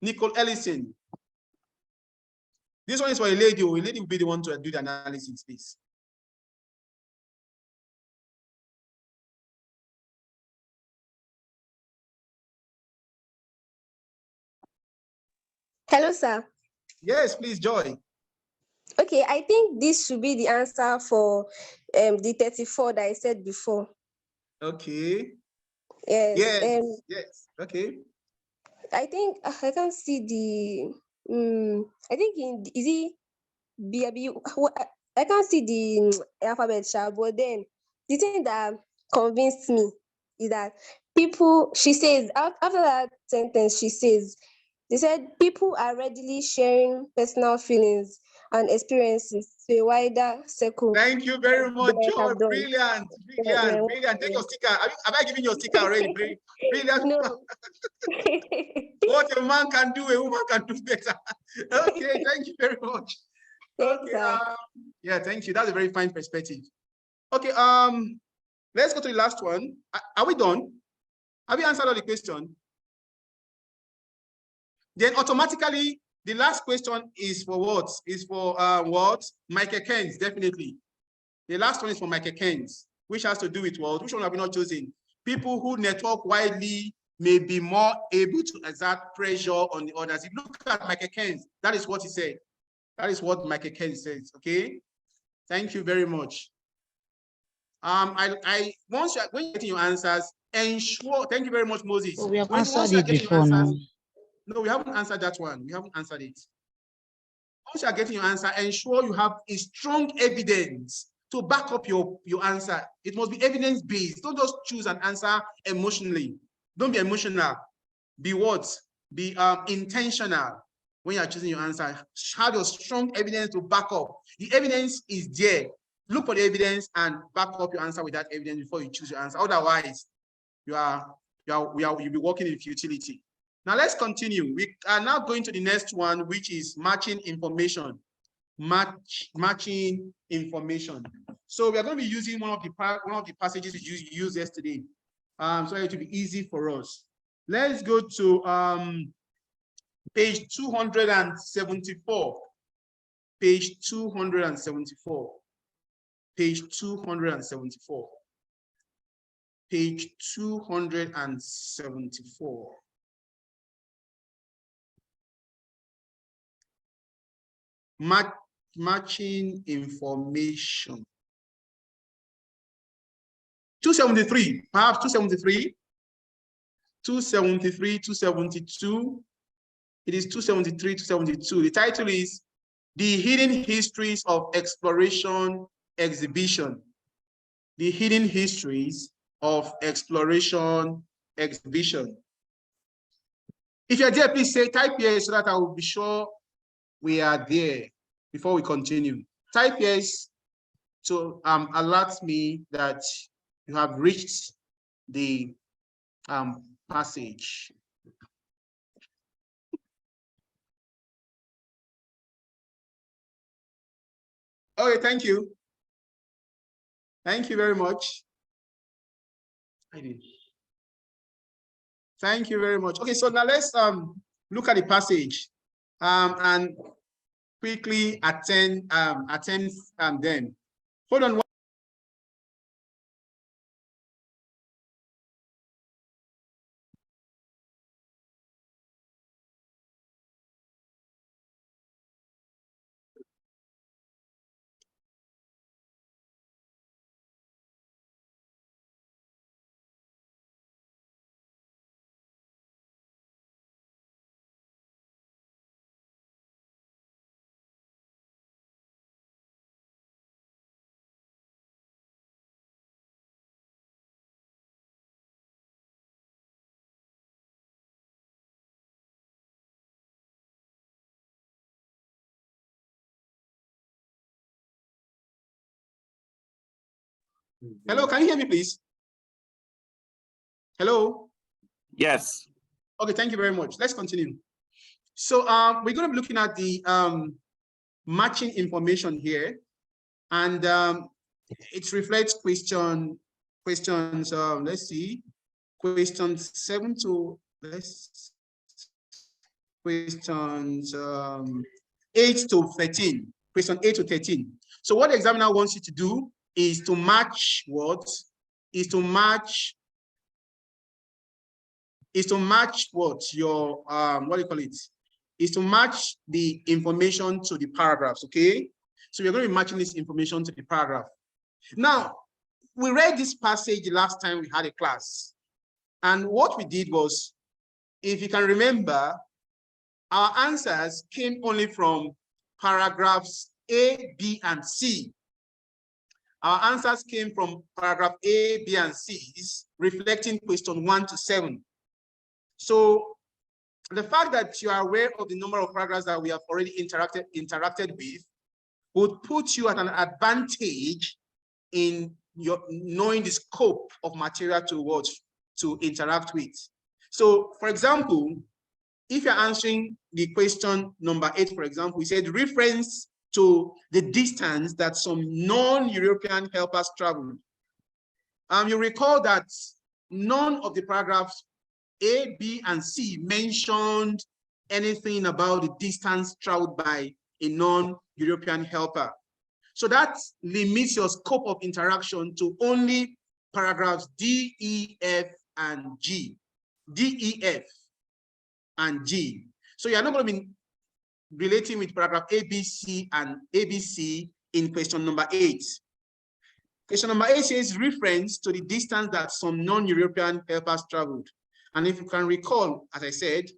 Nicole Ellison. This one is for a lady. A lady will be the one to do the analysis, please. Hello, sir. Yes, please, Joy. Okay, I think this should be the answer for the 34 that I said before. Okay. Yes. Yes. Yes. Okay. I think I can't see the. I think is it B? I can't see the alphabet, but then the thing that convinced me is that people. She says after that sentence, she says they said people are readily sharing personal feelings and experiences to a wider circle. Thank you very much, Like Joy. I've done. Brilliant. Brilliant. Take your sticker. Have I given your sticker already? Brilliant. No. What a man can do, a woman can do better. Okay, thank you very much. Thanks, Okay, sir. yeah, thank you. That's a very fine perspective. Okay, let's go to the last one. Are we done? Have you answered all the question? Then automatically, the last question is for what? Is for what? Michael Keynes, definitely. The last one is for Michael Keynes, which has to do with what? Which one have we not chosen? People who network widely may be more able to exert pressure on the others. If you look at Michael Keynes, that is what he said. That is what Michael Keynes says. Okay. Thank you very much. Once when you're getting your answers, ensure. Thank you very much, Moses. Oh, we have Once answered you're it getting your before answers, now. no, we haven't answered that one. We haven't answered it. Once you are getting your answer, ensure you have a strong evidence to back up your answer. It must be evidence-based. Don't just choose an answer emotionally. Don't be emotional. Be what? Be intentional when you are choosing your answer. Have your strong evidence to back up. The evidence is there. Look for the evidence and back up your answer with that evidence before you choose your answer. Otherwise, you'll be working in futility. Now let's continue. We are now going to the next one, which is matching information. Matching information. So we are going to be using one of the passages we used yesterday, so it will be easy for us. Let's go to page 274. Page 274. Page 274. Page 274. Matching information. 273, perhaps 273, 273, 272. It is 273, 272. The title is The Hidden Histories of Exploration Exhibition. The Hidden Histories of Exploration Exhibition. If you're there, please say, type here so that I will be sure we are there before we continue. Type yes to alert me that you have reached the passage. Okay, thank you. Thank you very much. Thank you very much. Okay, so now let's look at the passage and quickly attend them. Hold on. Hello, can you hear me, please? Hello? Yes. Okay, thank you very much. Let's continue. So we're going to be looking at the matching information here, and it reflects questions. Let's see, question 7 to questions 8 to 13. Question 8 to 13. So what the examiner wants you to do is to match what? Is to match what your what do you call it? Is to match the information to the paragraphs, okay? So you're going to be matching this information to the paragraph. Now, we read this passage last time we had a class. And what we did was, if you can remember, our answers came only from paragraphs A, B, and C. Our answers came from paragraph A, B, and C, reflecting question 1 to 7. So the fact that you are aware of the number of paragraphs that we have already interacted with would put you at an advantage in your knowing the scope of material to interact with. So, for example, if you're answering the question number 8, for example, we said reference to the distance that some non-European helpers traveled. You recall that none of the paragraphs A, B, and C mentioned anything about the distance traveled by a non-European helper. So that limits your scope of interaction to only paragraphs D, E, F, and G. D, E, F, and G. So you're not going to be relating with paragraph A, B, C, and ABC in question number 8. Question number 8 says reference to the distance that some non-European helpers traveled. And if you can recall, as I said,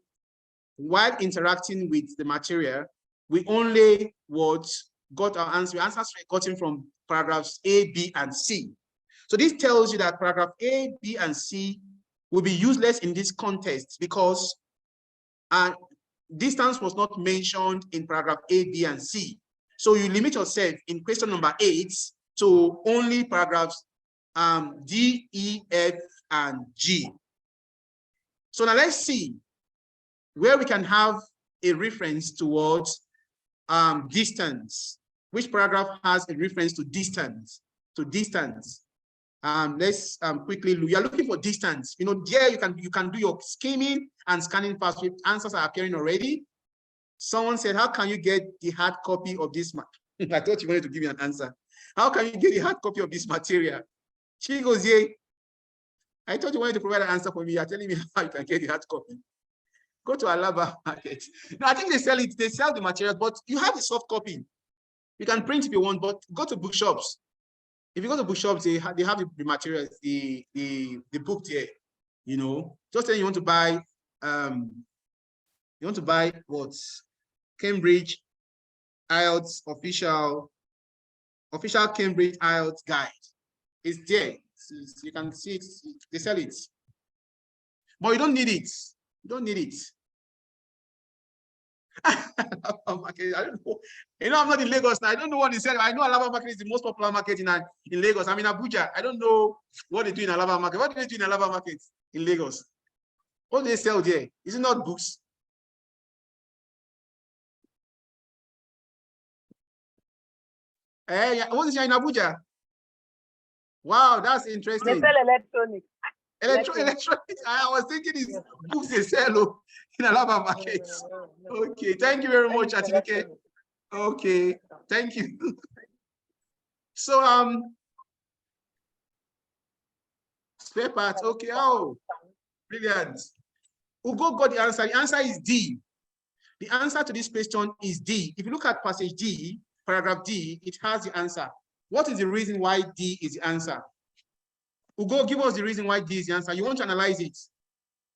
while interacting with the material, we only got our answers gotten from paragraphs A, B, and C. So this tells you that paragraph A, B, and C will be useless in this context because distance was not mentioned in paragraph A, B, and C. So you limit yourself in question number 8 to only paragraphs D, E, F, and G. So now let's see where we can have a reference towards distance. Which paragraph has a reference to distance? Let's quickly look. You are looking for distance. You know, there you can do your skimming and scanning fast. Answers are appearing already. Someone said, "How can you get the hard copy of this?" I thought you wanted to give me an answer. How can you get the hard copy of this material? She goes, "Yeah." I thought you wanted to provide an answer for me. You're telling me how you can get the hard copy. Go to Alaba Market. No, I think they sell it. They sell the materials, but you have the soft copy. You can print if you want, but go to bookshops. If you go to bookshops, they have the materials, the book there. You know, just then you want to buy what? Cambridge IELTS official Cambridge IELTS guide. It's there. You can see it. They sell it, but you don't need it. You don't need it. I don't know. You know, I'm not in Lagos now. I don't know what they sell. I know Alaba Market is the most popular market in Lagos. I'm in Abuja. I don't know what they do in Alaba Market. What do they do in Alaba Market in Lagos? What do they sell there? Is it not books? What is here in Abuja? Wow, that's interesting. They sell electronics. Electronics. I was thinking it's books they sell in Alaba Market. Okay, thank you very much, Atinike. Okay, thank you. So spare parts. Okay, oh, brilliant. Ugo got the answer. The answer is D. The answer to this question is D. If you look at passage D, paragraph D, it has the answer. What is the reason why D is the answer? Ugo, give us the reason why D is the answer. You want to analyze it.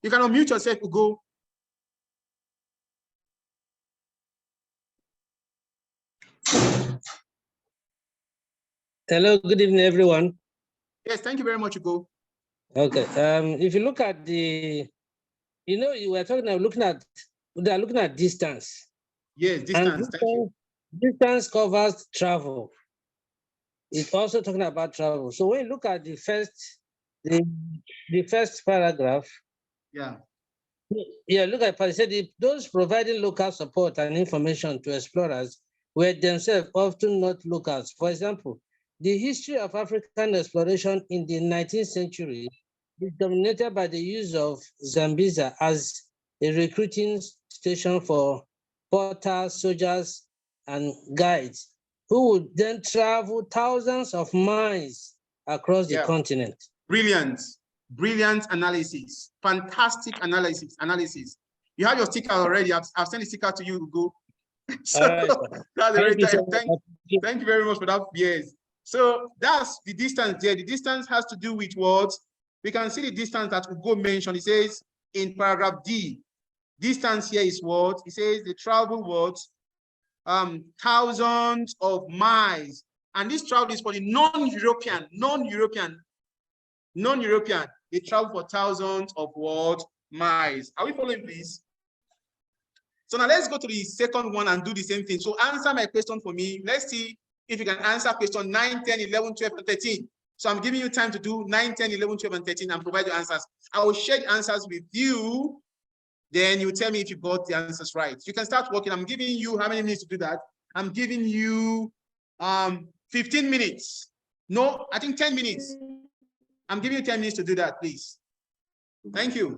You can unmute yourself, Ugo. Hello, good evening, everyone. Yes, thank you very much, Ugo. Okay, if you look at you were talking about looking at distance. Yes, distance, thank you. Distance covers travel. It's also talking about travel. So when you look at the first paragraph, look at it said those providing local support and information to explorers were themselves often not locals. For example, the history of African exploration in the 19th century is dominated by the use of Zambeza as a recruiting station for porters, soldiers, and guides who would then travel thousands of miles across the continent. Brilliant. Brilliant analysis. Fantastic analysis. You have your sticker already. I've sent the sticker to you, Google. So All right, that's a Thank you great so time. much. Thank you very much for that. Yes. So that's the distance there. The distance has to do with what? We can see the distance that Ugo mentioned. It says in paragraph D, distance here is what? It says they travel what? Thousands of miles. And this travel is for the non-European. They travel for thousands of what? Miles. Are we following, please? So now let's go to the second one and do the same thing. So answer my question for me. Let's see if you can answer question 9, 10, 11, 12, and 13. So I'm giving you time to do 9, 10, 11, 12, and 13 and provide your answers. I will share the answers with you. Then you tell me if you got the answers right. You can start working. I'm giving you how many minutes to do that? I'm giving you 15 minutes. No, I think 10 minutes. I'm giving you 10 minutes to do that, please. Thank you.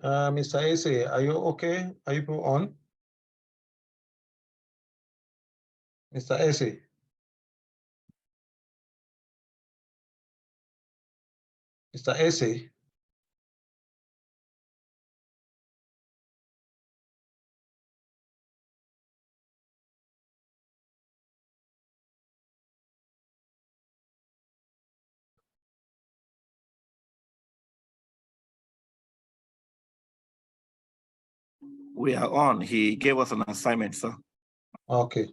Mr. Ese, are you okay? Are you on? Mr. Ese? Mr. Ese? We are on. He gave us an assignment, sir. Okay.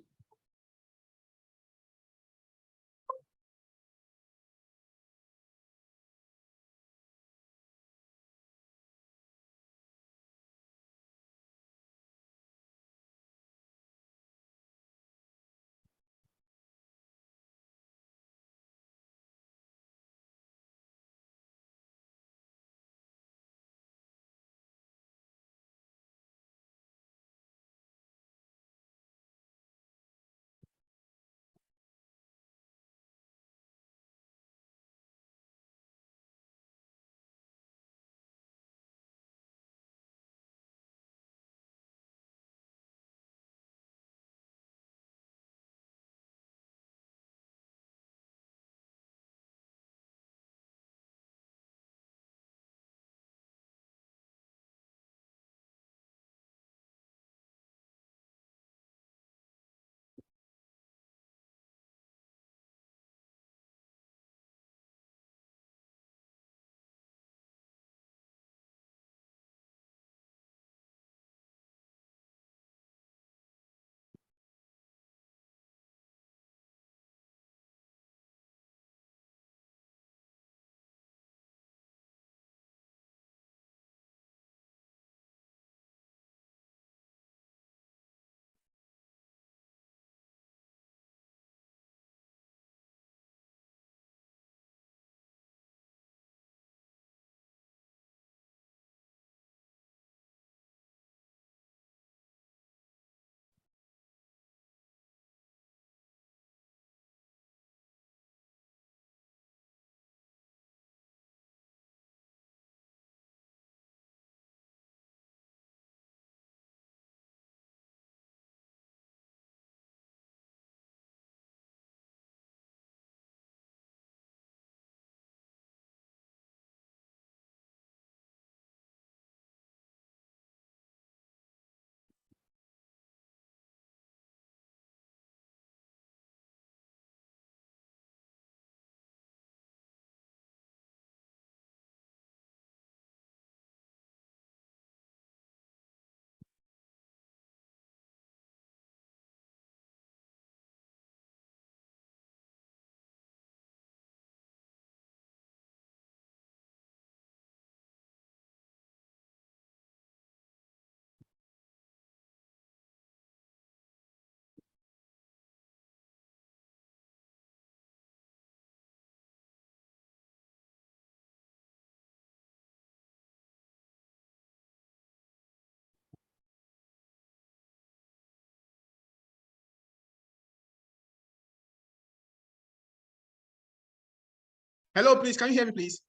Hello, please. Can you hear me, please?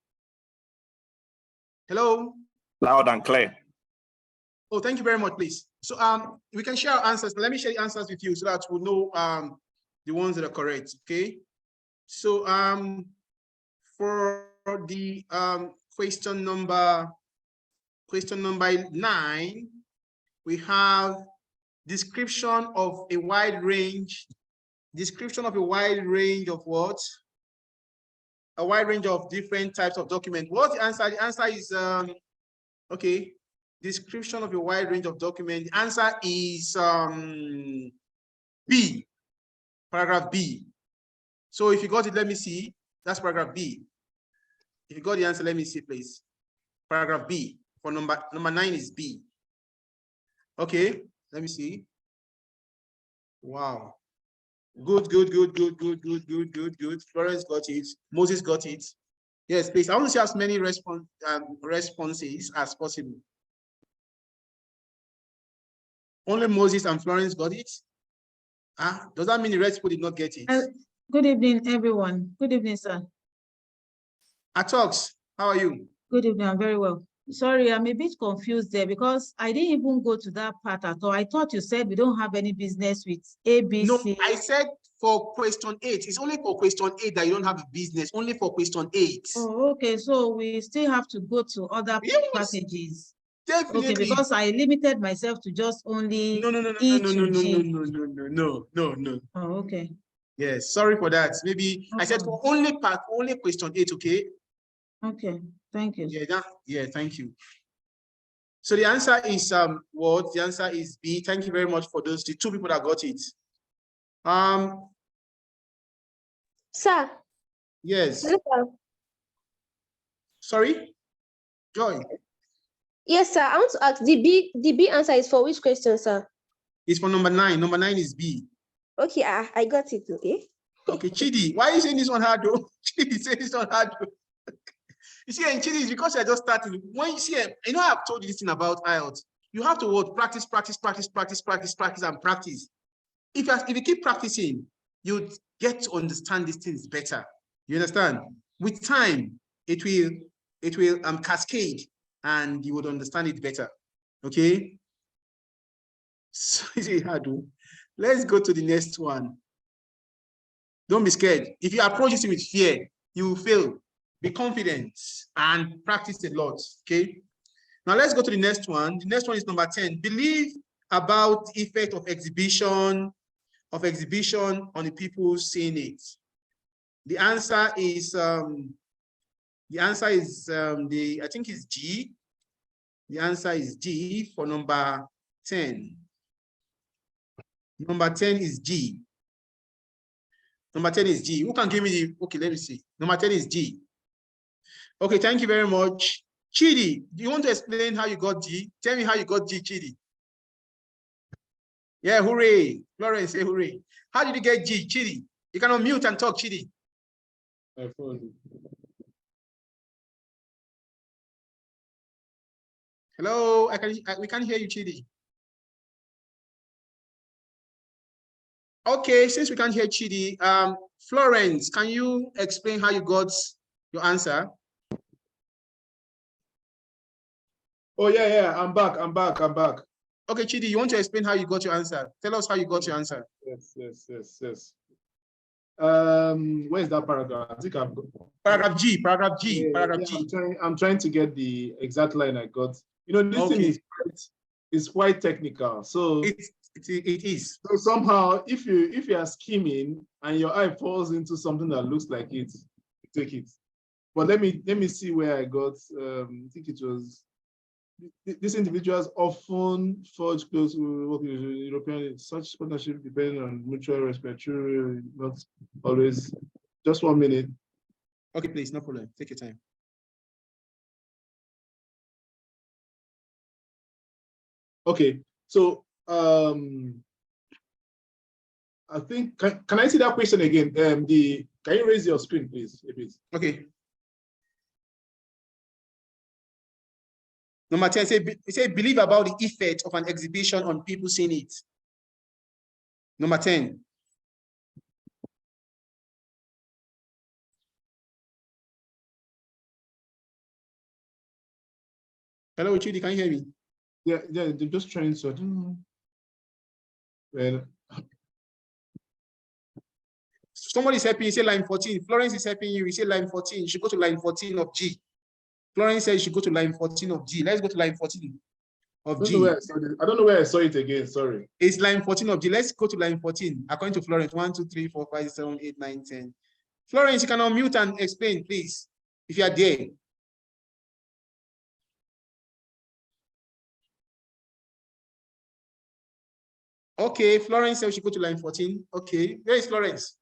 Hello. Loud and clear. Oh, thank you very much, please. So we can share our answers. Let me share the answers with you so that we'll know the ones that are correct. Okay. So for the question number 9, we have description of a wide range of what? A wide range of different types of documents. What's the answer? The answer is okay. Description of a wide range of documents. The answer is B, paragraph B. So if you got it, let me see. That's paragraph B. If you got the answer, let me see, please. Paragraph B for number 9 is B. Okay, let me see. Wow. Good. Florence got it. Moses got it. Yes, please. I want to see as many responses as possible. Only Moses and Florence got it. Does that mean the rest people did not get it? Good evening, everyone. Good evening, sir. Atox, how are you? Good evening. I'm very well. Sorry, I'm a bit confused there because I didn't even go to that part at all. I thought you said we don't have any business with ABC. No, I said for question 8. It's only for question 8 that you don't have a business. Only for question 8. Oh, okay. So we still have to go to other Yes, passages. definitely. Okay, because I limited myself to just only No. Oh, okay. Yes, sorry for that. Maybe I said for only question 8, okay? Okay, thank you. Yeah, thank you. So the answer is what? The answer is B. Thank you very much for the 2 people that got it. Sir. Yes. Yes, sir. Sorry? Joy. Yes, sir. I want to ask, the B answer is for which question, sir? It's for number 9. Number 9 is B. Okay, I got it, okay. Okay, Chidi, why are you saying this one hard though? Chidi saying this one hard though. You see, and Chidi, is because you're just starting. When you see, you know, I've told you this thing about IELTS. You have to what? Practice, and practice. If you keep practicing, you get to understand these things better. You understand? With time, it will cascade and you would understand it better. Okay? So let's go to the next one. Don't be scared. If you approach it with fear, you will fail. Be confident and practice a lot. Okay? Now let's go to the next one. The next one is number 10. Believe about the effect of exhibition on the people seeing it. The answer is I think it's G. The answer is G for number 10. Number 10 is G. Number 10 is G. Who can give me the, okay, let me see. Number 10 is G. Okay, thank you very much. Chidi, do you want to explain how you got G? Tell me how you got G, Chidi. Yeah, hooray. Florence, say hooray. How did you get G, Chidi? You can unmute and talk, Chidi. Hello, we can't hear you, Chidi. Okay, since we can't hear Chidi, Florence, can you explain how you got your answer? Oh, yeah, I'm back. Okay, Chidi, you want to explain how you got your answer? Tell us how you got your answer. Yes. Where's that paragraph? I think I've got paragraph G. Yeah, I'm trying to get the exact line I got. You know, this thing is quite technical. So it is. So somehow, if you are skimming and your eye falls into something that looks like it, you take it. But let me see where I got. I think it was these individuals often forge close with European. Such partnership depend on mutual respect. Not always. Just 1 minute. Okay, please, no problem. Take your time. Okay, so I think can I see that question again? Can you raise your screen, please? Okay. Number 10, say believe about the effect of an exhibition on people seeing it. Number 10. Hello, Chidi, can you hear me? Yeah, they're just trying to. Well, somebody is helping you, say line 14. Florence is helping you, say line 14. You should go to line 14 of G. Florence says you should go to line 14 of G. Let's go to line 14 of G. I don't know where I saw it again, sorry. It's line 14 of G. Let's go to line 14. According to Florence, 1, 2, 3, 4, 5, 7, 8, 9, 10. Florence, you can unmute and explain, please, if you are there. Okay, Florence said we should go to line 14. Okay, where is Florence?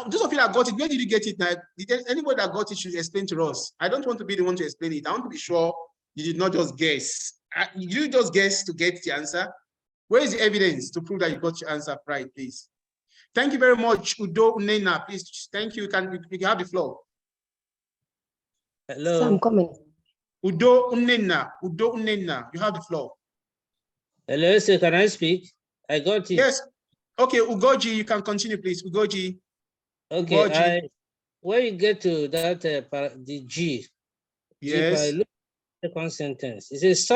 Those of you that got it, where did you get it now? Did anybody that got it should explain to us? I don't want to be the one to explain it. I want to be sure you did not just guess. Did you just guess to get the answer? Where is the evidence to prove that you got your answer right, please? Thank you very much, Udo Unena. Please, thank you. You can have the floor. Hello. So I'm coming. Udo Unena, you have the floor. Hello, sir, can I speak? I got it. Yes. Okay, Ugoji, you can continue, please. Ugoji. Okay, when you get to that, the G, Yes. look at the second sentence. It says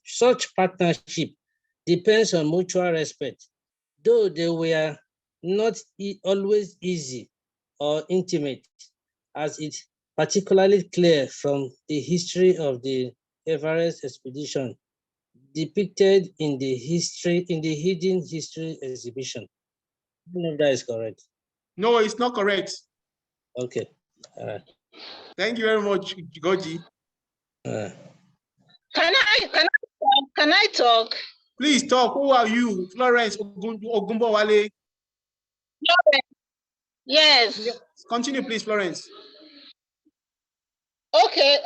such partnership depends on mutual respect, though they were not always easy or intimate, as it's particularly clear from the history of the Everest expedition depicted in the hidden history exhibition. I don't know if that is correct. No, it's not correct. Okay. All right. Thank you very much, Ugoji. Can I talk? Please talk. Who are you? Florence Ogunbowale. Yes. Continue, please, Florence. Okay.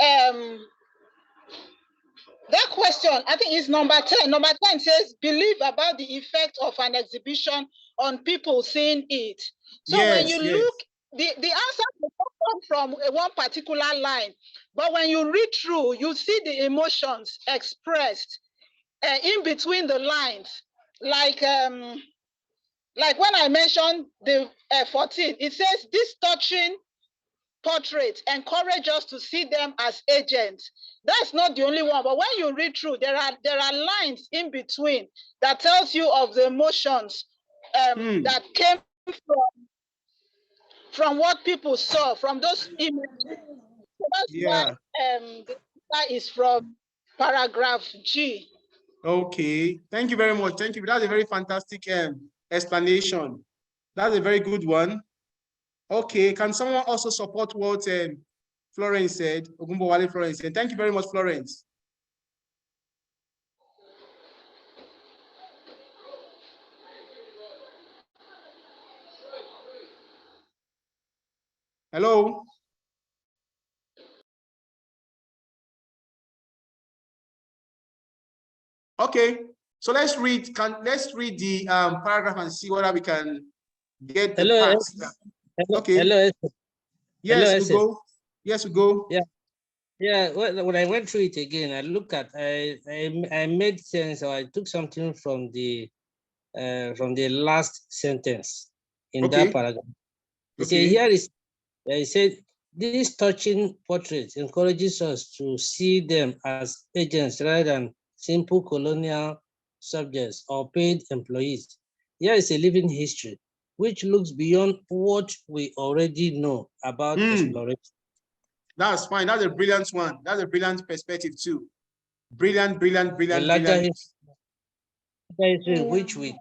That question, I think, is number 10. Number 10 says, believe about the effect of an exhibition on people seeing it. So when you look, the answer will come from one particular line, but when you read through, you see the emotions expressed in between the lines. Like when I mentioned the 14, it says this touching portraits encourage us to see them as agents. That's not the only one, but when you read through, there are lines in between that tells you of the emotions that came from what people saw, from those images. So that's why that is from paragraph G. Okay, thank you very much. Thank you. That's a very fantastic explanation. That's a very good one. Okay, can someone also support what Florence said, Ogunbowale Florence said? Thank you very much, Florence. Hello? Okay, so let's read the paragraph and see whether we can get the parts. Okay. Hello. Yes, hello, we go. Yes, we go. Yeah. When I went through it again, I look at I made sense, or I took something from the last sentence in that paragraph. You see, here is it said this touching portrait encourages us to see them as agents rather than simple colonial subjects or paid employees. Here is a living history which looks beyond what we already know about exploration. That's fine. That's a brilliant one. That's a brilliant perspective too. Brilliant. A larger history in which we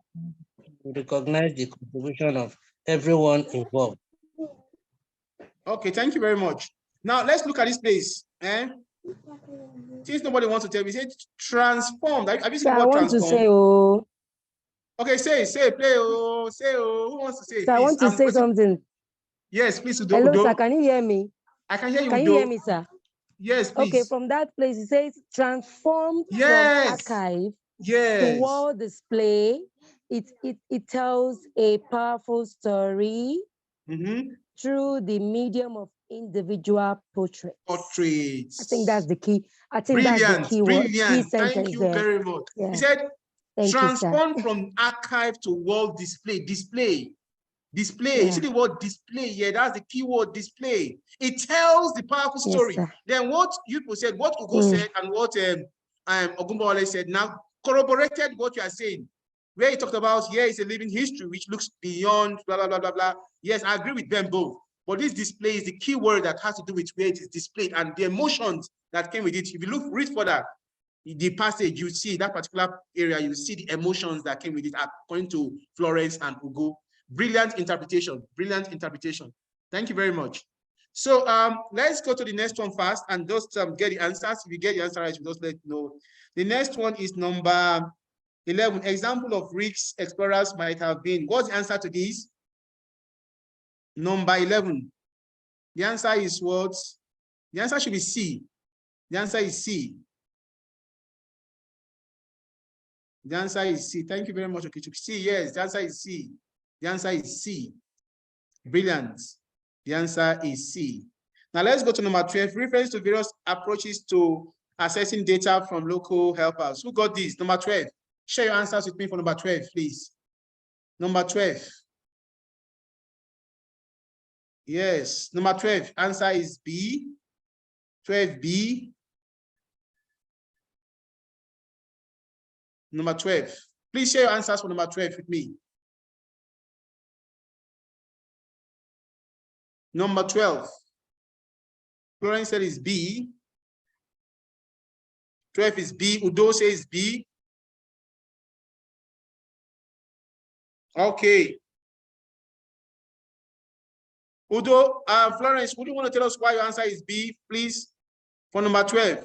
recognize the contribution of everyone involved. Okay, thank you very much. Now let's look at this place. Since nobody wants to tell me, say transformed. Have you seen what transformed? To say, oh. Okay, say, play, oh, say, oh. Who wants to say? So I want to say something. Yes, please, Udo. Hello, sir, can you hear me? I can hear you, Can you hear me, sir? Yes, please. Okay, from that place, it says transformed from archive to wall display. It tells a powerful story through the medium of individual portraits. I think that's the key. I think that's the key word. Brilliant. Thank you very much. Yeah. He said, transform you, from archive to wall display. Display. Yeah. You see the word display here? That's the key word, display. It tells the powerful story. Then what you said, what Ugo said, and what Ogunbowale said now corroborated what you are saying. Where he talked about, here is a living history which looks beyond blah, blah, blah, blah, blah. Yes, I agree with them both. But this display is the key word that has to do with where it is displayed and the emotions that came with it. If you read further, the passage, you see that particular area, you see the emotions that came with it, according to Florence and Ugo. Brilliant interpretation, brilliant interpretation. Thank you very much. So let's go to the next one fast and just get the answers. If you get the answer right, you just let me know. The next one is number 11. Example of risks explorers might have been. What's the answer to this? Number 11. The answer is what? The answer should be C. The answer is C. The answer is C. Thank you very much. Okay, C. Yes, the answer is C. The answer is C. Brilliant. The answer is C. Now let's go to number 12. Reference to various approaches to accessing data from local helpers. Who got this? Number 12. Share your answers with me for number 12, please. Number 12. Yes, number 12. Answer is B. 12B. Number 12. Please share your answers for number 12 with me. Number 12. Florence said is B. 12 is B. Udo says B. Okay. Udo, Florence, would you want to tell us why your answer is B, please, for number 12?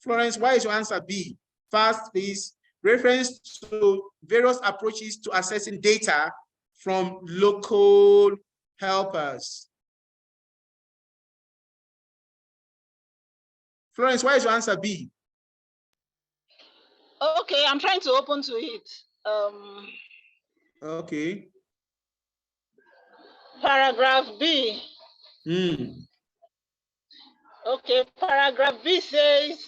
Florence, why is your answer B? First, please, reference to various approaches to accessing data from local helpers. Florence, why is your answer B? Okay, I'm trying to open to it. Okay. Paragraph B. Okay, paragraph B says,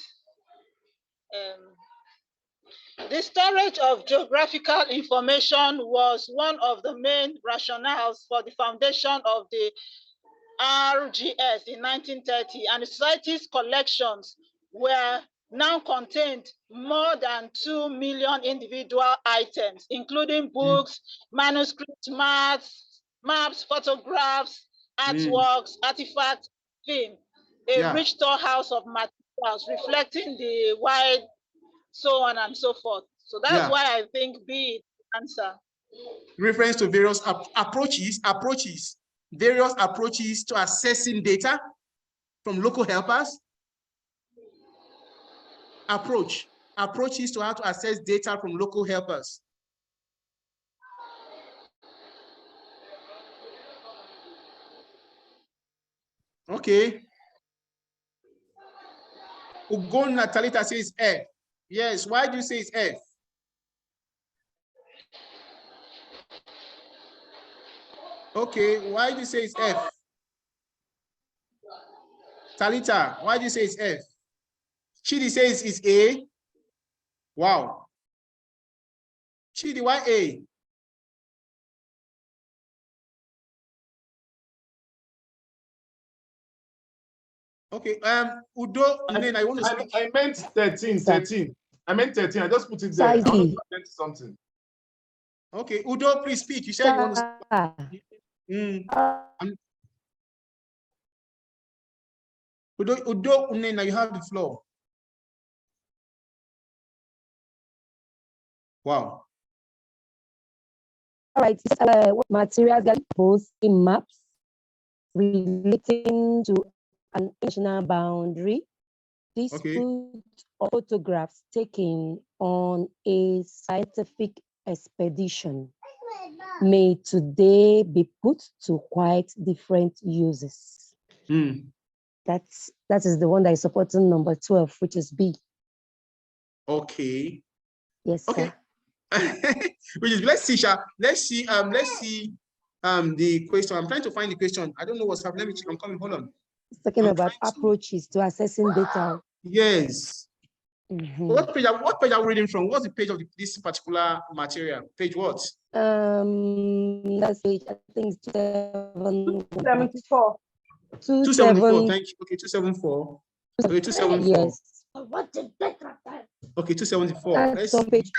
the storage of geographical information was one of the main rationales for the foundation of the RGS in 1930, and the society's collections were now contained more than 2 million individual items, including books, manuscripts, maps, photographs, artworks, artifacts, film, a rich storehouse of materials reflecting the wide, so on and so forth. So that's why I think B is the answer. Reference to various approaches to accessing data from local helpers. Approaches to how to access data from local helpers. Okay. Ugonna Talita says F. Yes, why do you say it's F? Okay, why do you say it's F? Talita, why do you say it's F? Chidi says it's A. Wow. Chidi, why A? Okay, Udo, I want to speak. I meant 13. I meant 13. I just put it there. I meant something. Okay, Udo, please speak. You said you want to speak. Udo, Unena, you have the floor. Wow. All right, materials that post in maps relating to an national boundary, dispute or photographs taken on a scientific expedition may today be put to quite different uses. That is the one that is supporting number 12, which is B. Okay. Yes, okay. Which is, let's see the question. I'm trying to find the question. I don't know what's happening. Let me check. I'm coming. Hold on. It's talking about approaches to accessing data. Yes. What page are we reading from? What's the page of this particular material? Page what? That's page, I think it's 274. 274. Thank you. Okay, 274. Okay, 274. Yes. Okay, 274. That's on page.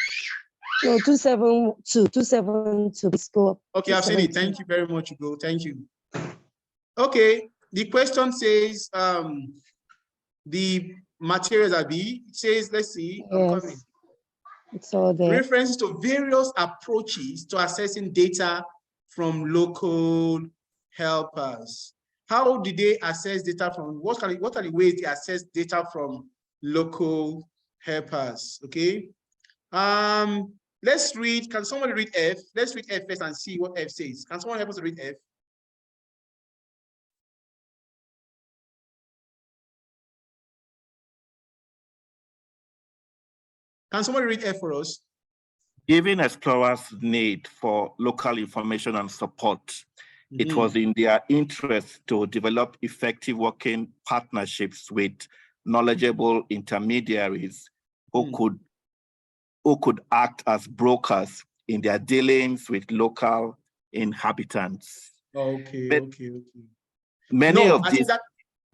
No, 272. 272. Let's go up. Okay, I've seen it. Thank you very much, Hugo. Thank you. Okay, the question says the materials are B. It says, let's see. Yes. I'm coming. It's all there. References to various approaches to accessing data from local helpers. How do they access data from, what are the ways they access data from local helpers? Okay. Let's read, can someone read F? Let's read F first and see what F says. Can someone help us read F? Can someone read F for us? Given explorers' need for local information and support, it was in their interest to develop effective working partnerships with knowledgeable intermediaries who could act as brokers in their dealings with local inhabitants. Okay. Many no, of I these, think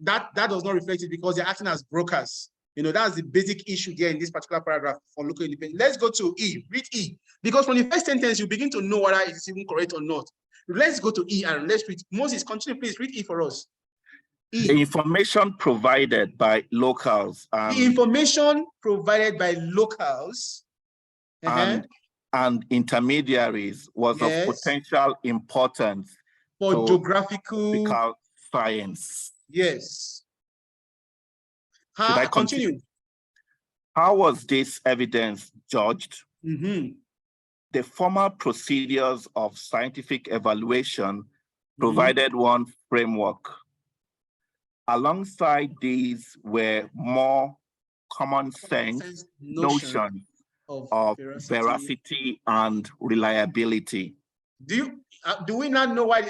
that does not reflect it because they're acting as brokers. That's the basic issue there in this particular paragraph for local independence. Let's go to E. Read E. Because from the first sentence, you begin to know whether it's even correct or not. Let's go to E and let's read. Moses, continue, please. Read E for us. E. The information provided by locals. The information provided by locals and intermediaries was of potential importance for geographical science. Yes. Should I continue? How was this evidence judged? The formal procedures of scientific evaluation provided one framework. Alongside these were more common sense notions of veracity and reliability. Do we not know why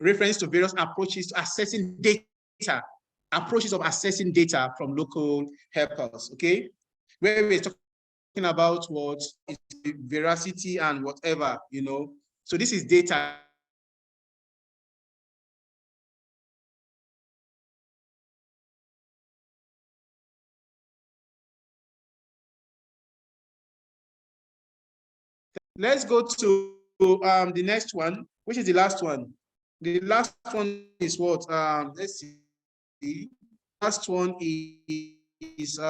reference to various approaches to assessing data, approaches of assessing data from local helpers, okay? Where we're talking about what is veracity and whatever, So this is data. Let's go to the next one, which is the last one. The last one is what? Let's see. The last one is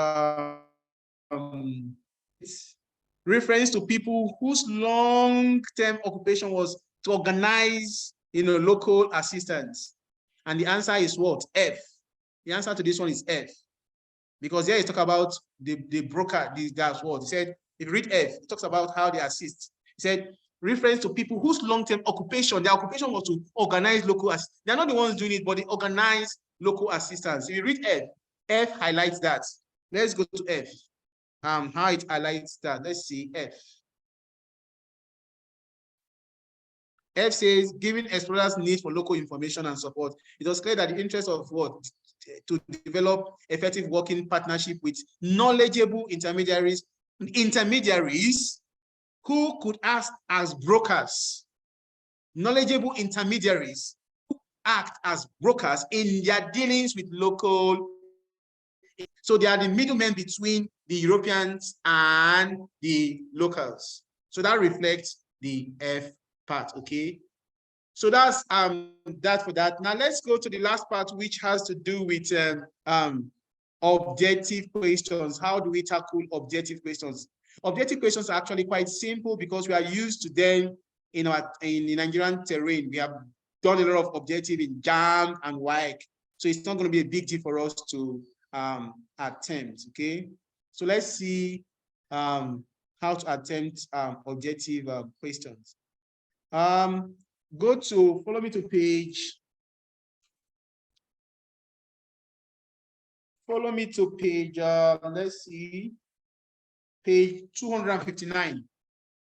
reference to people whose long-term occupation was to organize, local assistance. And the answer is what? F. The answer to this one is F. Because here he talks about the broker, that's what he said. If you read F, it talks about how they assist. He said, reference to people whose long-term occupation, their occupation was to organize local assistance. They're not the ones doing it, but they organize local assistance. If you read F, F highlights that. Let's go to F. How it highlights that. Let's see F. F says, given explorers' need for local information and support, it was clear that the interest of what? To develop effective working partnership with knowledgeable intermediaries who could act as brokers. Knowledgeable intermediaries who act as brokers in their dealings with local. So they are the middlemen between the Europeans and the locals. So that reflects the F part, okay? So that's that for that. Now let's go to the last part, which has to do with objective questions. How do we tackle objective questions? Objective questions are actually quite simple because we are used to them in the Nigerian terrain. We have done a lot of objective in JAMB and WAEC. So it's not going to be a big deal for us to attempt, okay? So let's see how to attempt objective questions. Follow me to page. Follow me to page, let's see, page 259.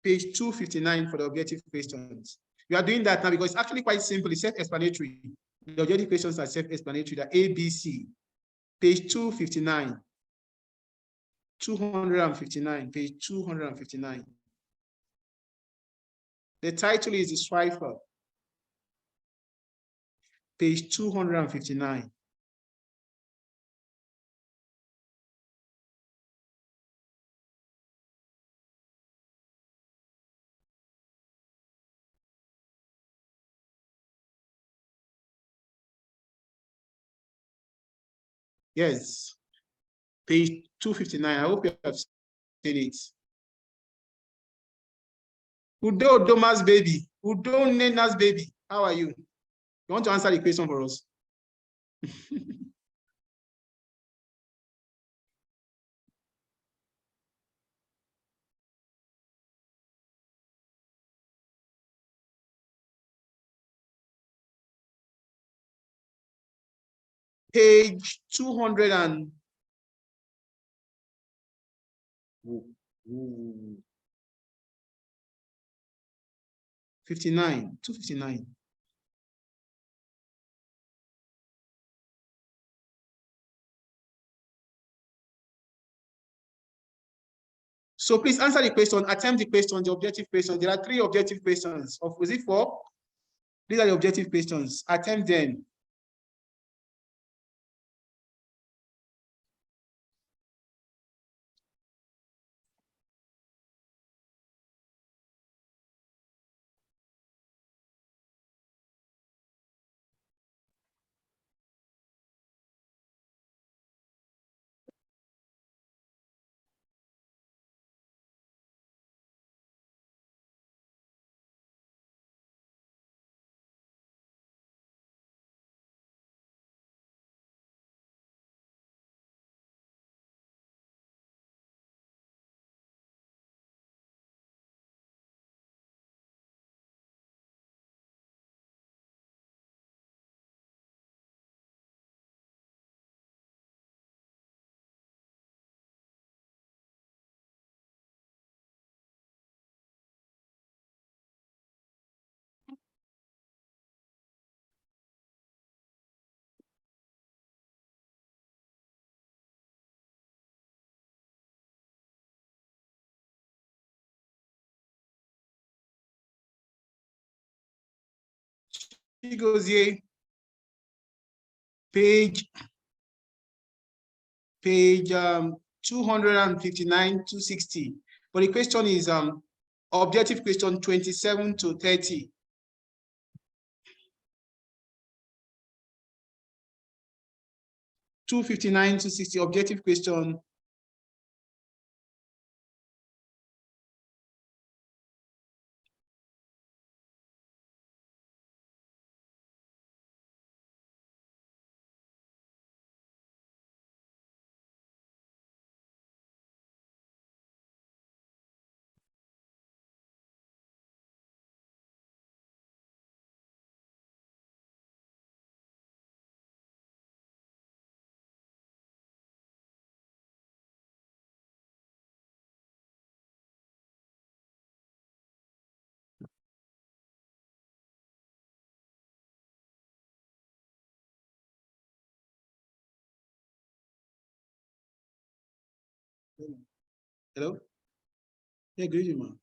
Page 259 for the objective questions. We are doing that now because it's actually quite simple. It's self-explanatory. The objective questions are self-explanatory. They're A, B, C. Page 259. 259. Page 259. The title is the Swiffer. Page 259. Yes, page 259. I hope you have seen it. Udo Doma's baby. Udo Nena's baby. How are you? You want to answer the question for us? Page 200 and Ooh. 59, 259. So please answer the question, attempt the question, the objective question. There are 3 objective questions. Of was it 4? These are the objective questions. Attempt them. Chigozie, page 259, 260. But the question is objective question 27 to 30. (259 to 60) objective question. Hello? Yeah, good evening,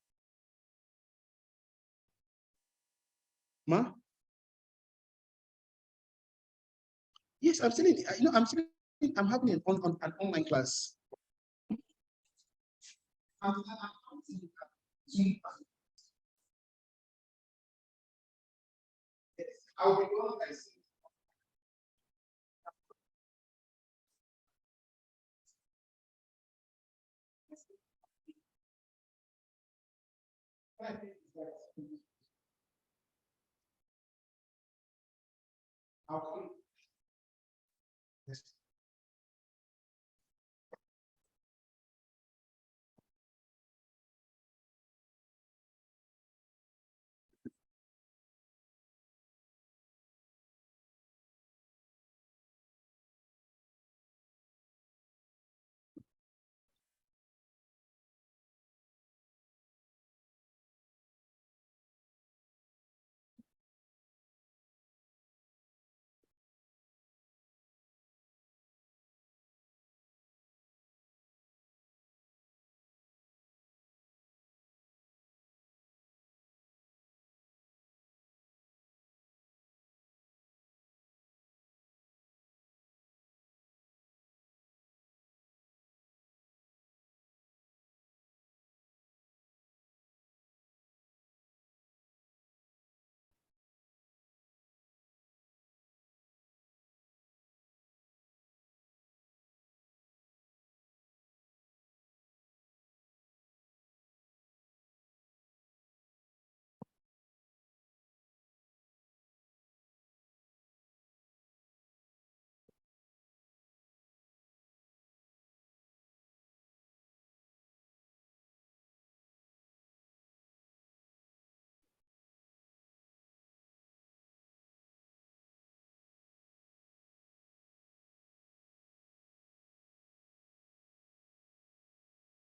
ma. Ma? Yes, I'm still in, I'm having an online class. I'll be going by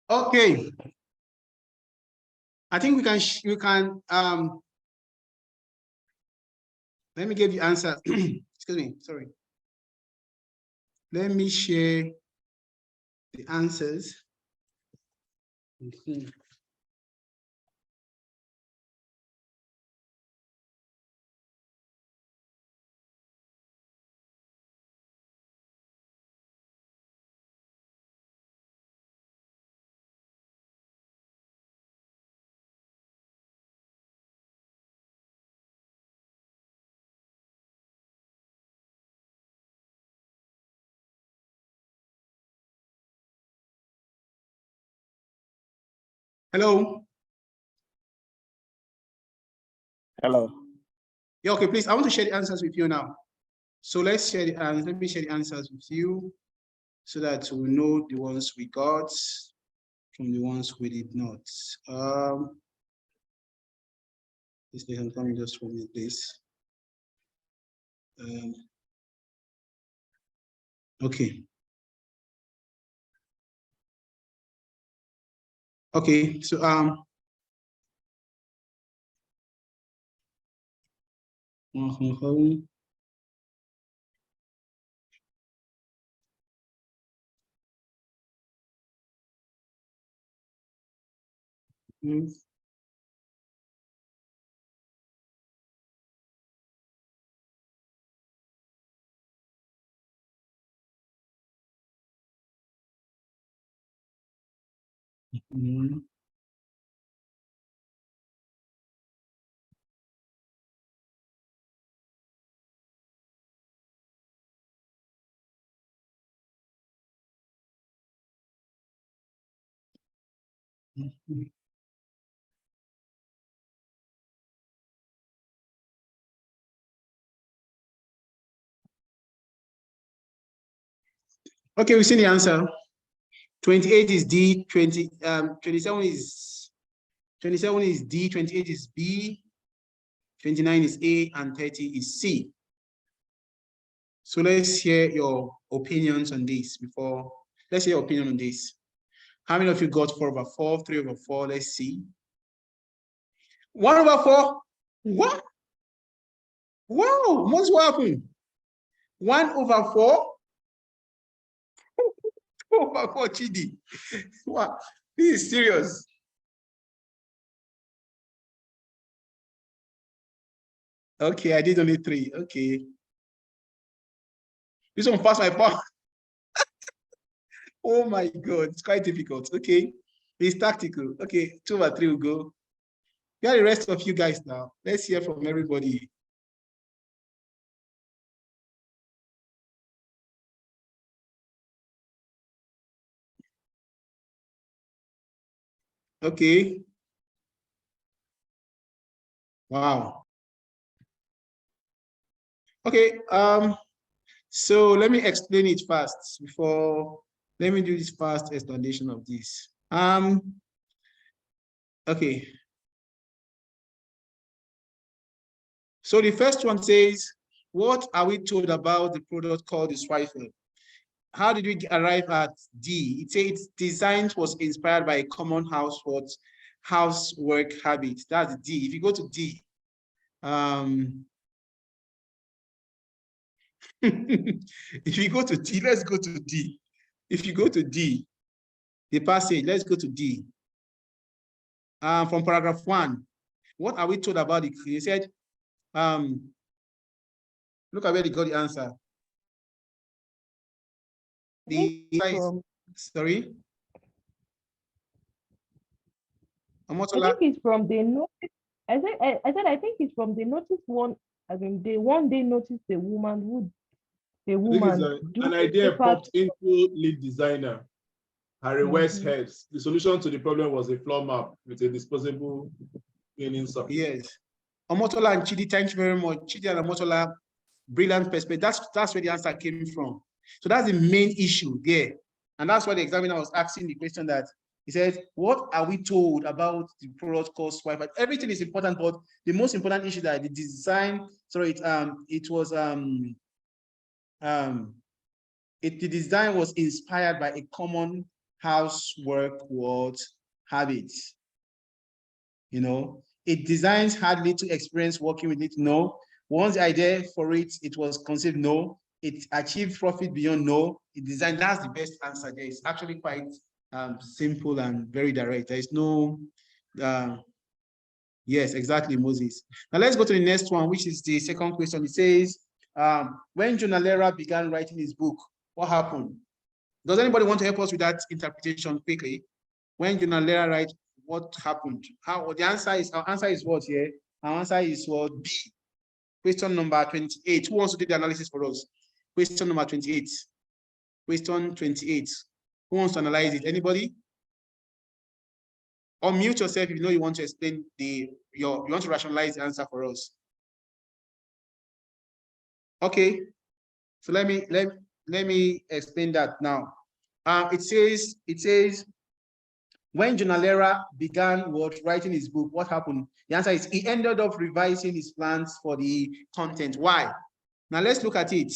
Okay, I think we can let me give you answer. Excuse me, sorry. Let me share the answers. Hello. Hello. Yeah, okay, please. I want to share the answers with you now. So let's share the answers. Let me share the answers with you so that we know the ones we got from the ones we did not. This can come just for me, please. Okay. Okay, so okay, we've seen the answer. 28 is D, 27 is D, 28 is B, 29 is A, and 30 is C. So let's hear your opinions on this before. Let's hear your opinion on this. How many of you got 4/4, 3/4? Let's see. 1/4? What? Wow, what's what happened? 1/4? 4/4 Chidi. Wow, this is serious. Okay, I did only 3. Okay. This one passed my part. Oh my God, it's quite difficult. Okay, it's tactical. Okay, 2/3 will go. Got the rest of you guys now. Let's hear from everybody. Okay. Wow. Okay, so let me explain it fast before, let me do this fast explanation of this. Okay. So the first one says, what are we told about the product called the Swiffer? How did we arrive at D? It says its design was inspired by a common housework habit. That's D. If you go to D, if you go to D, let's go to D. If you go to D, the passage, let's go to D. From paragraph 1, what are we told about it? He said, look at where they got the answer. Sorry? I think it's from the notice. I think it's from the notice one. I mean, the one they noticed the woman an idea popped into lead designer Harry West's head. The solution to the problem was a floor map with a disposable cleaning surface. Yes. Omotola and Chidi, thank you very much. Chidi and Omotola, brilliant perspective. That's where the answer came from. So that's the main issue there. And that's why the examiner was asking the question that he said, what are we told about the product called Swiffer? Everything is important, but the most important issue that the design, sorry, the design was inspired by a common housework habit. You know, it designs had little experience working with it. No. Once the idea for it, it was conceived. No. It achieved profit beyond. No. It designed. That's the best answer there. It's actually quite simple and very direct. There is no. Yes, exactly, Moses. Now let's go to the next one, which is the second question. It says, when Jonah Lehrer began writing his book, what happened? Does anybody want to help us with that interpretation quickly? When Jonah Lehrer writes, what happened? How the answer is, our answer is what here? Our answer is what? B. Question number 28. Who wants to do the analysis for us? Question number 28. Question 28. Who wants to analyze it? Anybody? Unmute yourself if you know you want to explain you want to rationalize the answer for us. Okay. So let me explain that now. It says when Jonah Lehrer began writing his book, what happened? The answer is he ended up revising his plans for the content. Why? Now let's look at it.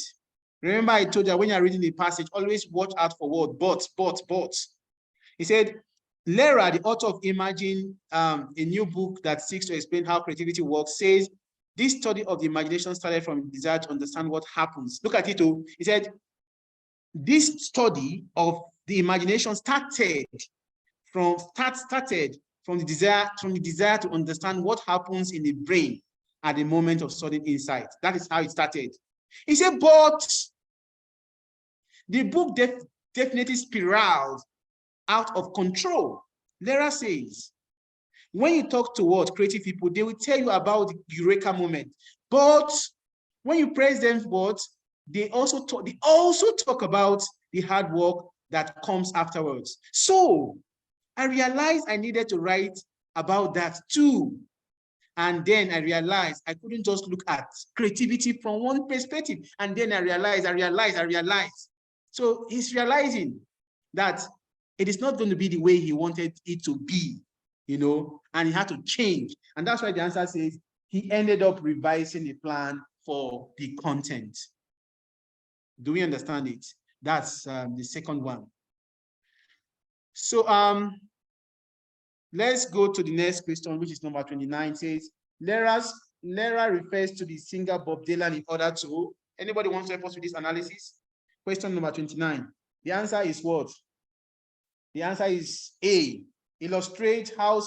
Remember, I told you when you're reading the passage, always watch out for word but. He said, Lehrer, the author of Imagine, a new book that seeks to explain how creativity works, says this study of the imagination started from the desire to understand what happens. Look at it. He said, this study of the imagination started from the desire to understand what happens in the brain at the moment of sudden insight. That is how it started. He said, but the book definitely spiraled out of control. Lehrer says, when you talk to creative people, they will tell you about the eureka moment. But when you praise them for it, they also talk about the hard work that comes afterwards. So I realized I needed to write about that too. And then I realized I couldn't just look at creativity from one perspective. And then I realized. So he's realizing that it is not going to be the way he wanted it to be, you know, and he had to change. And that's why the answer says he ended up revising the plan for the content. Do we understand it? That's the second one. So let's go to the next question, which is number 29. It says, Lehrer refers to the singer Bob Dylan in order to. Anybody wants to help us with this analysis? Question number 29. The answer is what? The answer is A. Illustrate how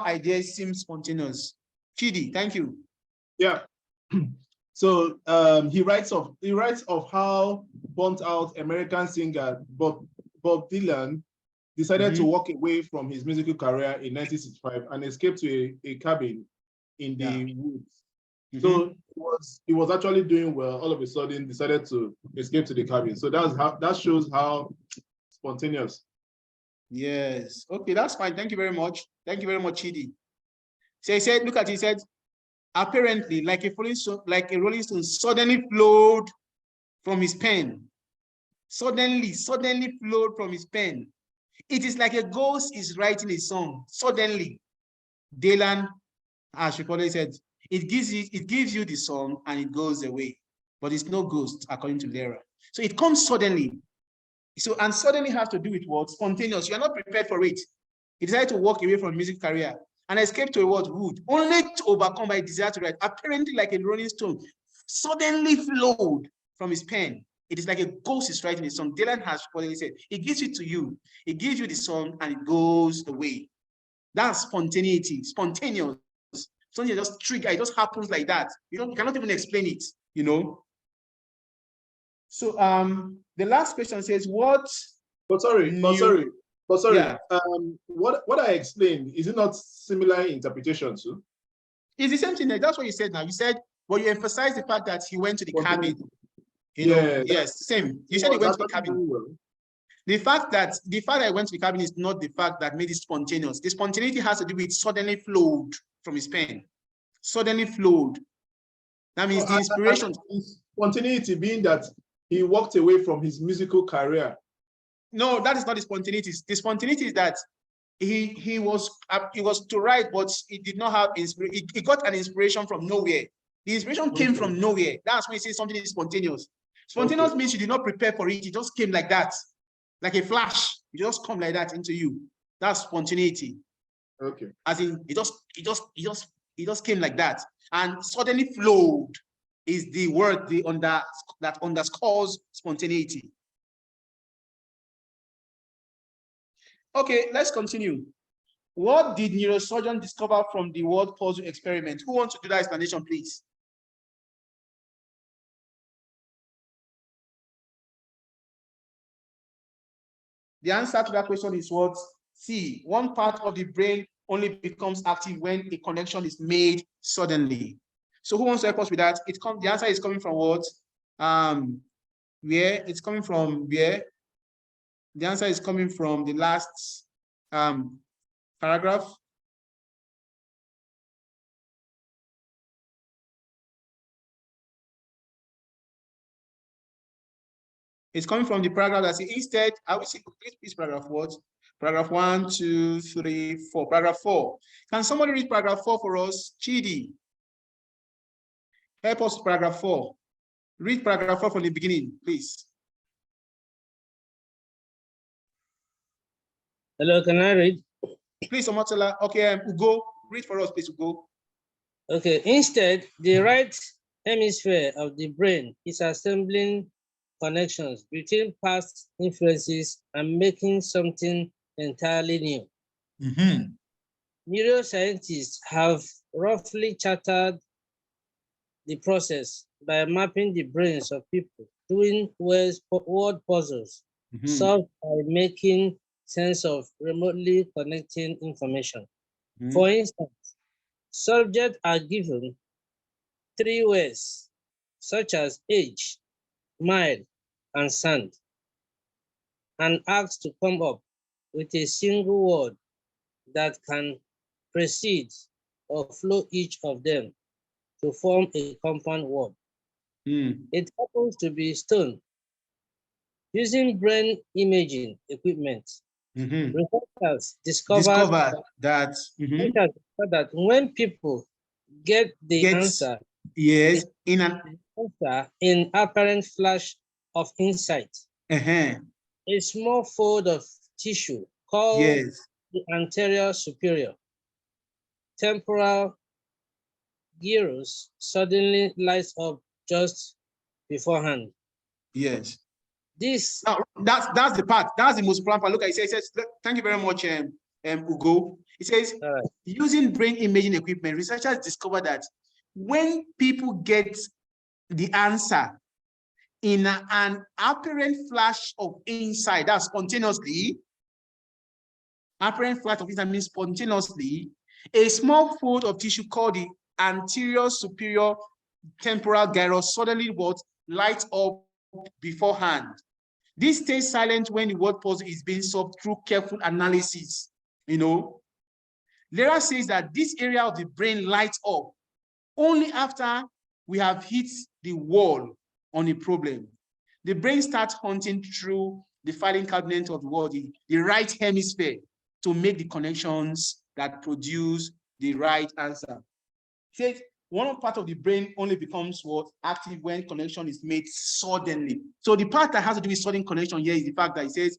ideas seem spontaneous. Chidi, thank you. Yeah. So he writes of how burnt out American singer Bob Dylan decided to walk away from his musical career in 1965 and escape to a cabin in the woods. So he was actually doing well. All of a sudden, decided to escape to the cabin. So that shows how spontaneous. Yes. Okay, that's fine. Thank you very much. Thank you very much, Chidi. So he said, look at it. He said, apparently, like a rolling stone suddenly flowed from his pen. Suddenly flowed from his pen. It is like a ghost is writing a song. Suddenly, Dylan, as Shikole said, it gives you the song and it goes away. But it's no ghost, according to Lehrer. So it comes suddenly. So, and suddenly has to do with what? Spontaneous. You are not prepared for it. He decided to walk away from music career and escape to a wood, only to overcome by desire to write. Apparently, like a rolling stone, suddenly flowed from his pen. It is like a ghost is writing a song. Dylan has already said, it gives it to you. It gives you the song and it goes away. That's spontaneity, spontaneous. Something just trigger, it just happens like that. You cannot even explain it, you know. So the last question says, what? Sorry. Yeah. What I explained, is it not similar interpretation too? It's the same thing. That's what you said now. You said, well, you emphasize the fact that he went to the cabin. You know, yes, same. You said he went to the cabin. The fact that I went to the cabin is not the fact that made it spontaneous. The spontaneity has to do with suddenly flowed from his pen. Suddenly flowed. That means the inspiration. Spontaneity being that he walked away from his musical career. No, that is not the spontaneity. The spontaneity is that he was to write, but he did not have inspiration. He got an inspiration from nowhere. The inspiration came from nowhere. That's when he says something is spontaneous. Spontaneous means you did not prepare for it. It just came like that, like a flash. It just come like that into you. That's spontaneity. Okay. As in, it just came like that, and suddenly flowed is the word that underscores spontaneity. Okay, let's continue. What did neurosurgeon discover from the word puzzle experiment? Who wants to do that explanation, please? The answer to that question is what? C. One part of the brain only becomes active when a connection is made suddenly. So who wants to help us with that? The answer is coming from what? Where? It's coming from where? The answer is coming from the last paragraph. It's coming from the paragraph that says instead, I will see this paragraph what? Paragraph 1, 2, 3, 4. Paragraph 4. Can somebody read paragraph 4 for us? Chidi. Help us with paragraph 4. Read paragraph 4 from the beginning, please. Hello, can I read? Please, Omotola. Okay, Ugo, read for us, please, Ugo. Okay, instead, the right hemisphere of the brain is assembling connections between past influences and making something entirely new. Neuroscientists have roughly charted the process by mapping the brains of people doing word puzzles, solved by making sense of remotely connecting information. For instance, subjects are given 3 words, such as age, mile, and sand, and asked to come up with a single word that can precede or flow each of them to form a compound word. It happens to be stone. Using brain imaging equipment, researchers discovered that when people get the answer, yes, in apparent flash of insight, a small fold of tissue called the anterior superior temporal gyrus suddenly lights up just beforehand. Yes. This that's the part. That's the most important part. Look, it says thank you very much, Ugo. It says using brain imaging equipment, researchers discovered that when people get the answer in an apparent flash of insight, that's spontaneously. Apparent flash of insight means spontaneously. A small fold of tissue called the anterior superior temporal gyrus suddenly lights up beforehand. This stays silent when the word puzzle is being solved through careful analysis. Lera says that this area of the brain lights up only after we have hit the wall on a problem. The brain starts hunting through the filing cabinet of the world, the right hemisphere, to make the connections that produce the right answer. It says one part of the brain only becomes active when connection is made suddenly. So the part that has to do with sudden connection here is the fact that it says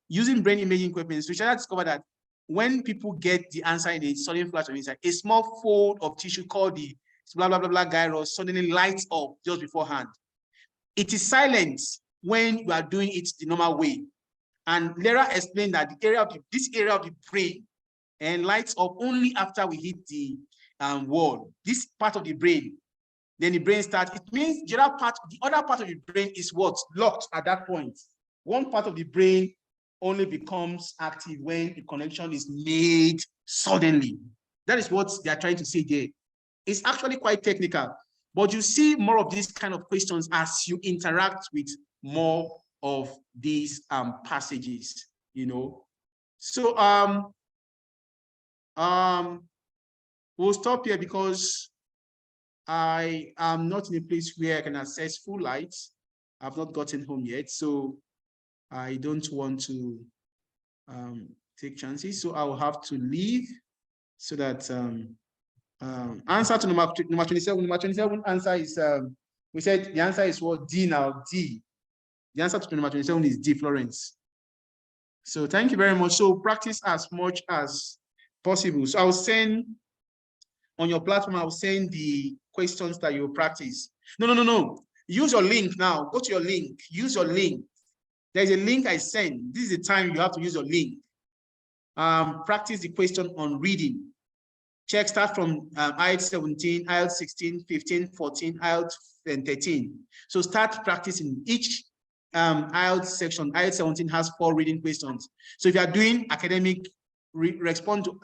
using brain imaging equipment, researchers discovered that when people get the answer in a sudden flash of insight, a small fold of tissue called the blah blah blah blah gyrus suddenly lights up just beforehand. It is silent when you are doing it the normal way. And Lera explained that this area of the brain lights up only after we hit the wall. This part of the brain, then the brain starts. It means the other part of the brain is locked at that point. One part of the brain only becomes active when the connection is made suddenly. That is what they are trying to say there. It's actually quite technical, but you see more of these kind of questions as you interact with more of these passages, So we'll stop here because I am not in a place where I can access full light. I've not gotten home yet, so I don't want to take chances. So I will have to leave so that answer to number 27. Number 27 answer is we said the answer is what? D now. D. The answer to number 27 is D, Florence. So thank you very much. So practice as much as possible. So I'll send on your platform, I'll send the questions that you practice. No. Use your link now. Go to your link. Use your link. There's a link I send. This is the time you have to use your link. Practice the question on reading. Check, start from IELTS 17, IELTS 16, 15, 14, IELTS 13. So start practicing each IELTS section. IELTS 17 has 4 reading questions. So if you are doing academic, respond to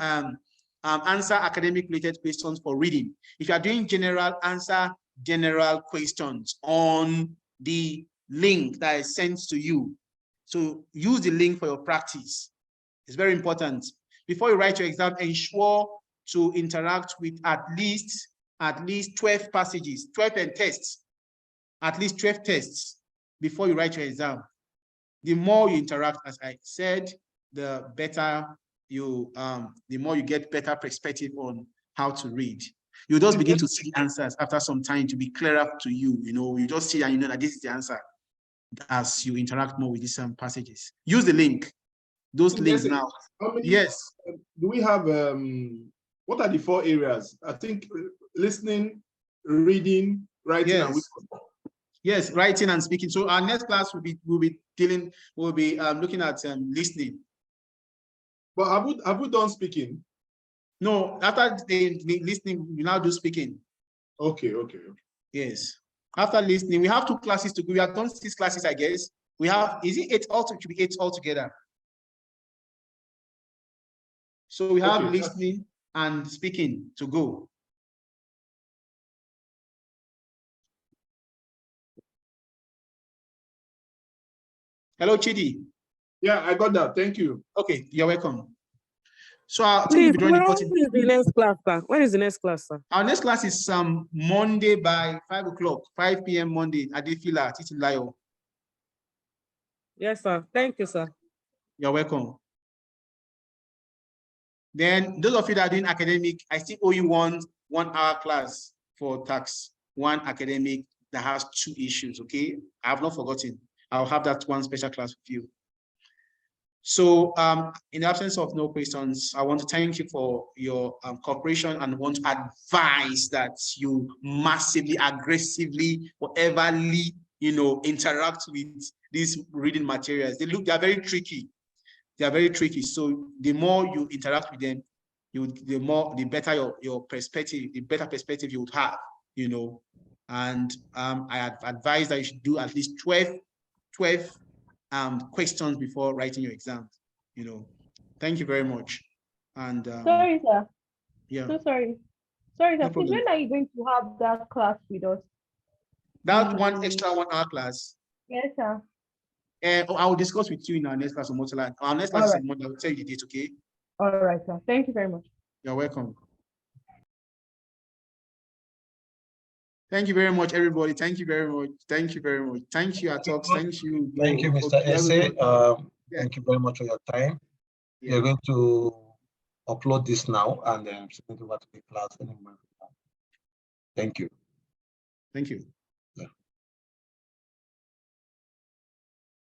answer academic related questions for reading. If you are doing general, answer general questions on the link that is sent to you. So use the link for your practice. It's very important. Before you write your exam, ensure to interact with at least 12 passages, 12 tests, at least 12 tests before you write your exam. The more you interact, as I said, the better you, the more you get better perspective on how to read. You just begin to see answers after some time to be clearer to you. You know, you just see and you know that this is the answer as you interact more with these passages. Use the link. Those links now. Yes. Do we have what are the 4 areas? I think listening, reading, writing, yes. and which? Yes, writing and speaking. So our next class will be looking at listening. But have we done speaking? No, after the listening, we now do speaking. Okay. Yes. After listening, we have 2 classes to go. We have done 6 classes, I guess. We have, is it 8 altogether? It should be 8 altogether. So we have listening and speaking to go. Hello, Chidi. Yeah, I got that. Thank you. Okay, you're welcome. So I Please, think when is the next class, sir? When is the next class, sir? Our next class is Monday by 5 o'clock, 5 p.m. Monday at the Fila, Titilayo. Yes, sir. Thank you, sir. You're welcome. Then those of you that are doing academic, I still owe you 1 hour class for tax 1 academic that has 2 issues. Okay, I have not forgotten. I'll have that 1 special class with you. So in the absence of no questions, I want to thank you for your cooperation and want to advise that you massively, aggressively, whateverly, interact with these reading materials. They are very tricky. They are very tricky. So the more you interact with them, the better your perspective, the better perspective you would have, And I advise that you should do at least 12 questions before writing your exam. Thank you very much. And sorry, sir. Yeah. So sorry. Sorry, sir. No Please, when are you going to have that class with us? That 1 extra 1 hour class. Yes, sir. I will discuss with you in our next class on Motola. Our next class is Monday. I will tell you the date, okay? All right, sir. Thank you very much. You're welcome. Thank you very much, everybody. Thank you very much. Thank you very much. Thank you, Atox. Thank you. Thank you, Mr. Ese. Thank you very much for your time. Yeah. We're going to upload this now and then send it over to the class. Thank you. Thank you.